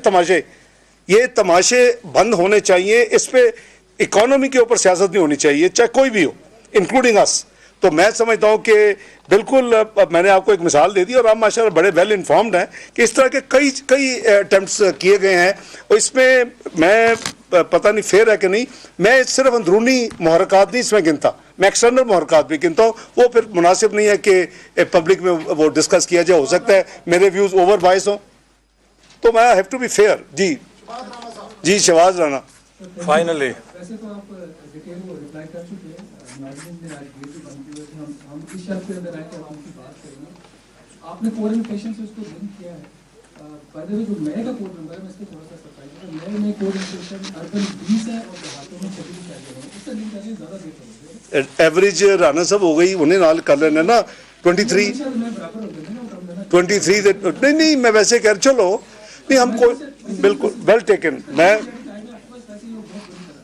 ये तमाशे बंद होने चाहिए। इस पर इकोनॉमी के ऊपर सियासत नहीं होनी चाहिए, चाहे कोई भी हो, इंक्लूडिंग अस। तो मैं समझता हूँ कि बिल्कुल मैंने आपको एक मिसाल दे दी और आप माशाल्लाह बड़े वेल इन्फॉर्म्ड हैं कि इस तरह के कई अटैम्प्ट्स किए गए हैं। और इसमें मैं पता नहीं फेयर है कि नहीं, मैं सिर्फ अंदरूनी मुहरकात नहीं इसमें गिनता, मैं एक्सटर्नल मुहरकात भी गिनता हूँ। वो फिर मुनासिब नहीं है कि पब्लिक में वो डिस्कस किया जाए। हो सकता है मेरे व्यूज़ ओवर बायस हों, तो मैं हैव टू बी फेयर। जी शहबाज राना। फाइनली वैसे तो आप डिटेल में रिप्लाई कर चुके हैं, मैनेजमेंट ने आज गेट भी बंद किए थे, हम इस शर्त पे अंदर आके आवाम की बात करेंगे। आपने कोड इन्फेक्शन से उसको लिंक किया है। बाय द वे जो नए का कोड नंबर है, मैं इसको थोड़ा सा सरप्राइज हूं, नए कोड इन्फेक्शन अर्बन 20 है और देहातों में 26 है, उससे लिंक करके ज़्यादा बेहतर होगा। एवरेज राना साहब हो गई, उन्हें नाल कर लेना ना 23 नहीं मैं वैसे कह चलो नहीं हमको बिल्कुल वेल टेकन। मैं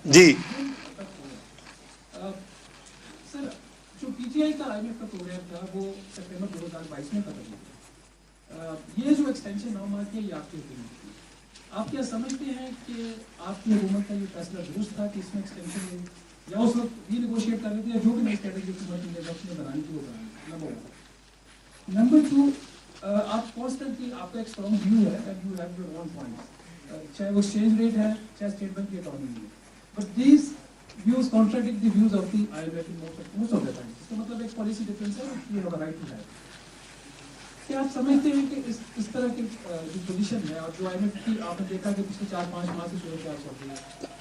जी सर जो PTI का IMF का प्रोग्राम था वो सितंबर 2022 में खत्म हुआ। ये जो एक्सटेंशन 9 माह की, ये आपकी ओपिनियन थी, आप क्या समझते हैं कि आपकी हुकूमत का ये फैसला दुरुस्त था कि इसमें एक्सटेंशन है, या उस वक्त ये नेगोशिएट कर लेते हैं जो भी नई स्ट्रेटेजी हुकूमत ने बनानी थी वो बनानी? नंबर 2, आप कॉन्स्टेंटली आपका एक स्ट्रॉन्ग व्यू है and you have your own points, चाहे वो एक्सचेंज रेट है चाहे स्टेट बैंक की इकोनॉमी है, but these views contradict the views of the IMF in most of the time. इसका मतलब एक पॉलिसी डिफरेंस है, you have a right to have. क्या आप समझते हैं कि इस तरह की जो पोजीशन है और जो IMF की आपने देखा कि पिछले 4-5 माह से सूरत हाल चल रही है,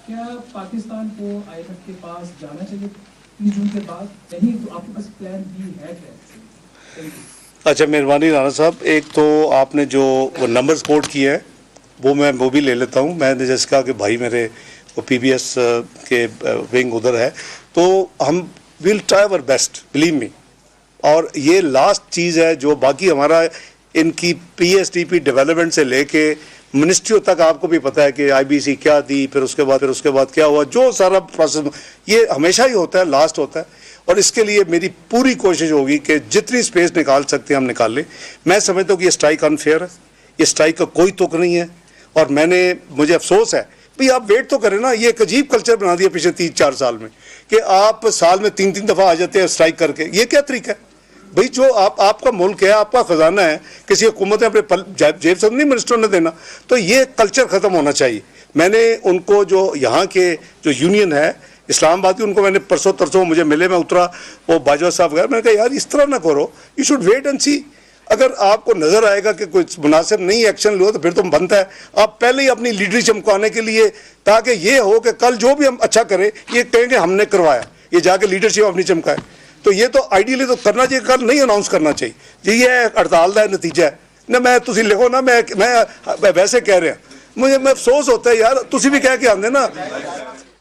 क्या पाकिस्तान को IMF के पास जाना चाहिए 30 जून के बाद? नहीं तो आपके पास प्लान B है क्या? Thank you. अच्छा मेहरबानी राना साहब, एक तो आपने जो वो नंबर्स कोट किए हैं वो भी ले लेता हूँ। मैंने जैसे कहा कि भाई मेरे वो PBS के विंग उधर है, तो हम will try our best, believe me. और ये लास्ट चीज़ है जो बाकी हमारा इनकी PSDP डेवलपमेंट से लेके मिनिस्ट्रियों तक आपको भी पता है कि IBC क्या थी, फिर उसके बाद क्या हुआ, जो सारा प्रोसेस ये हमेशा ही होता है, लास्ट होता है। और इसके लिए मेरी पूरी कोशिश होगी कि जितनी स्पेस निकाल सकते हैं हम निकाल लें। मैं समझता हूँ कि ये स्ट्राइक अनफेयर है, ये स्ट्राइक का कोई तुक नहीं है। और मुझे अफसोस है भाई, आप वेट तो करें ना। ये एक अजीब कल्चर बना दिया पिछले 3-4 साल में कि आप साल में 3-3 दफ़ा आ जाते हैं स्ट्राइक करके। ये क्या तरीका है भाई? जो आपका मुल्क है, आपका ख़जाना है, किसी हुकूमत ने अपने जेब से नहीं मिनिस्टर ने देना, तो ये कल्चर ख़त्म होना चाहिए। मैंने उनको जो यहाँ के जो यूनियन है इस्लामाबाद की, उनको मैंने परसों मुझे मिले, मैं उतरा, वो बाजवा साहब गए, मैंने कहा यार इस तरह ना करो, यू शुड वेट एंड सी। अगर आपको नज़र आएगा कि कोई मुनासिब नहीं एक्शन लो तो फिर तुम बनता है आप पहले ही अपनी लीडरी चमकाने के लिए, ताकि ये हो कि कल जो भी हम अच्छा करें ये कहेंगे हमने करवाया, ये जाके लीडरशिप अपनी चमकाए। तो ये तो आइडियली तो करना चाहिए, कल नहीं अनाउंस करना चाहिए। ये हड़ताल का नतीजा है ना। मैं तुम लिखो ना, मैं वैसे कह रहा, मुझे मैं अफसोस होता है यार, तुम भी कह के आते ना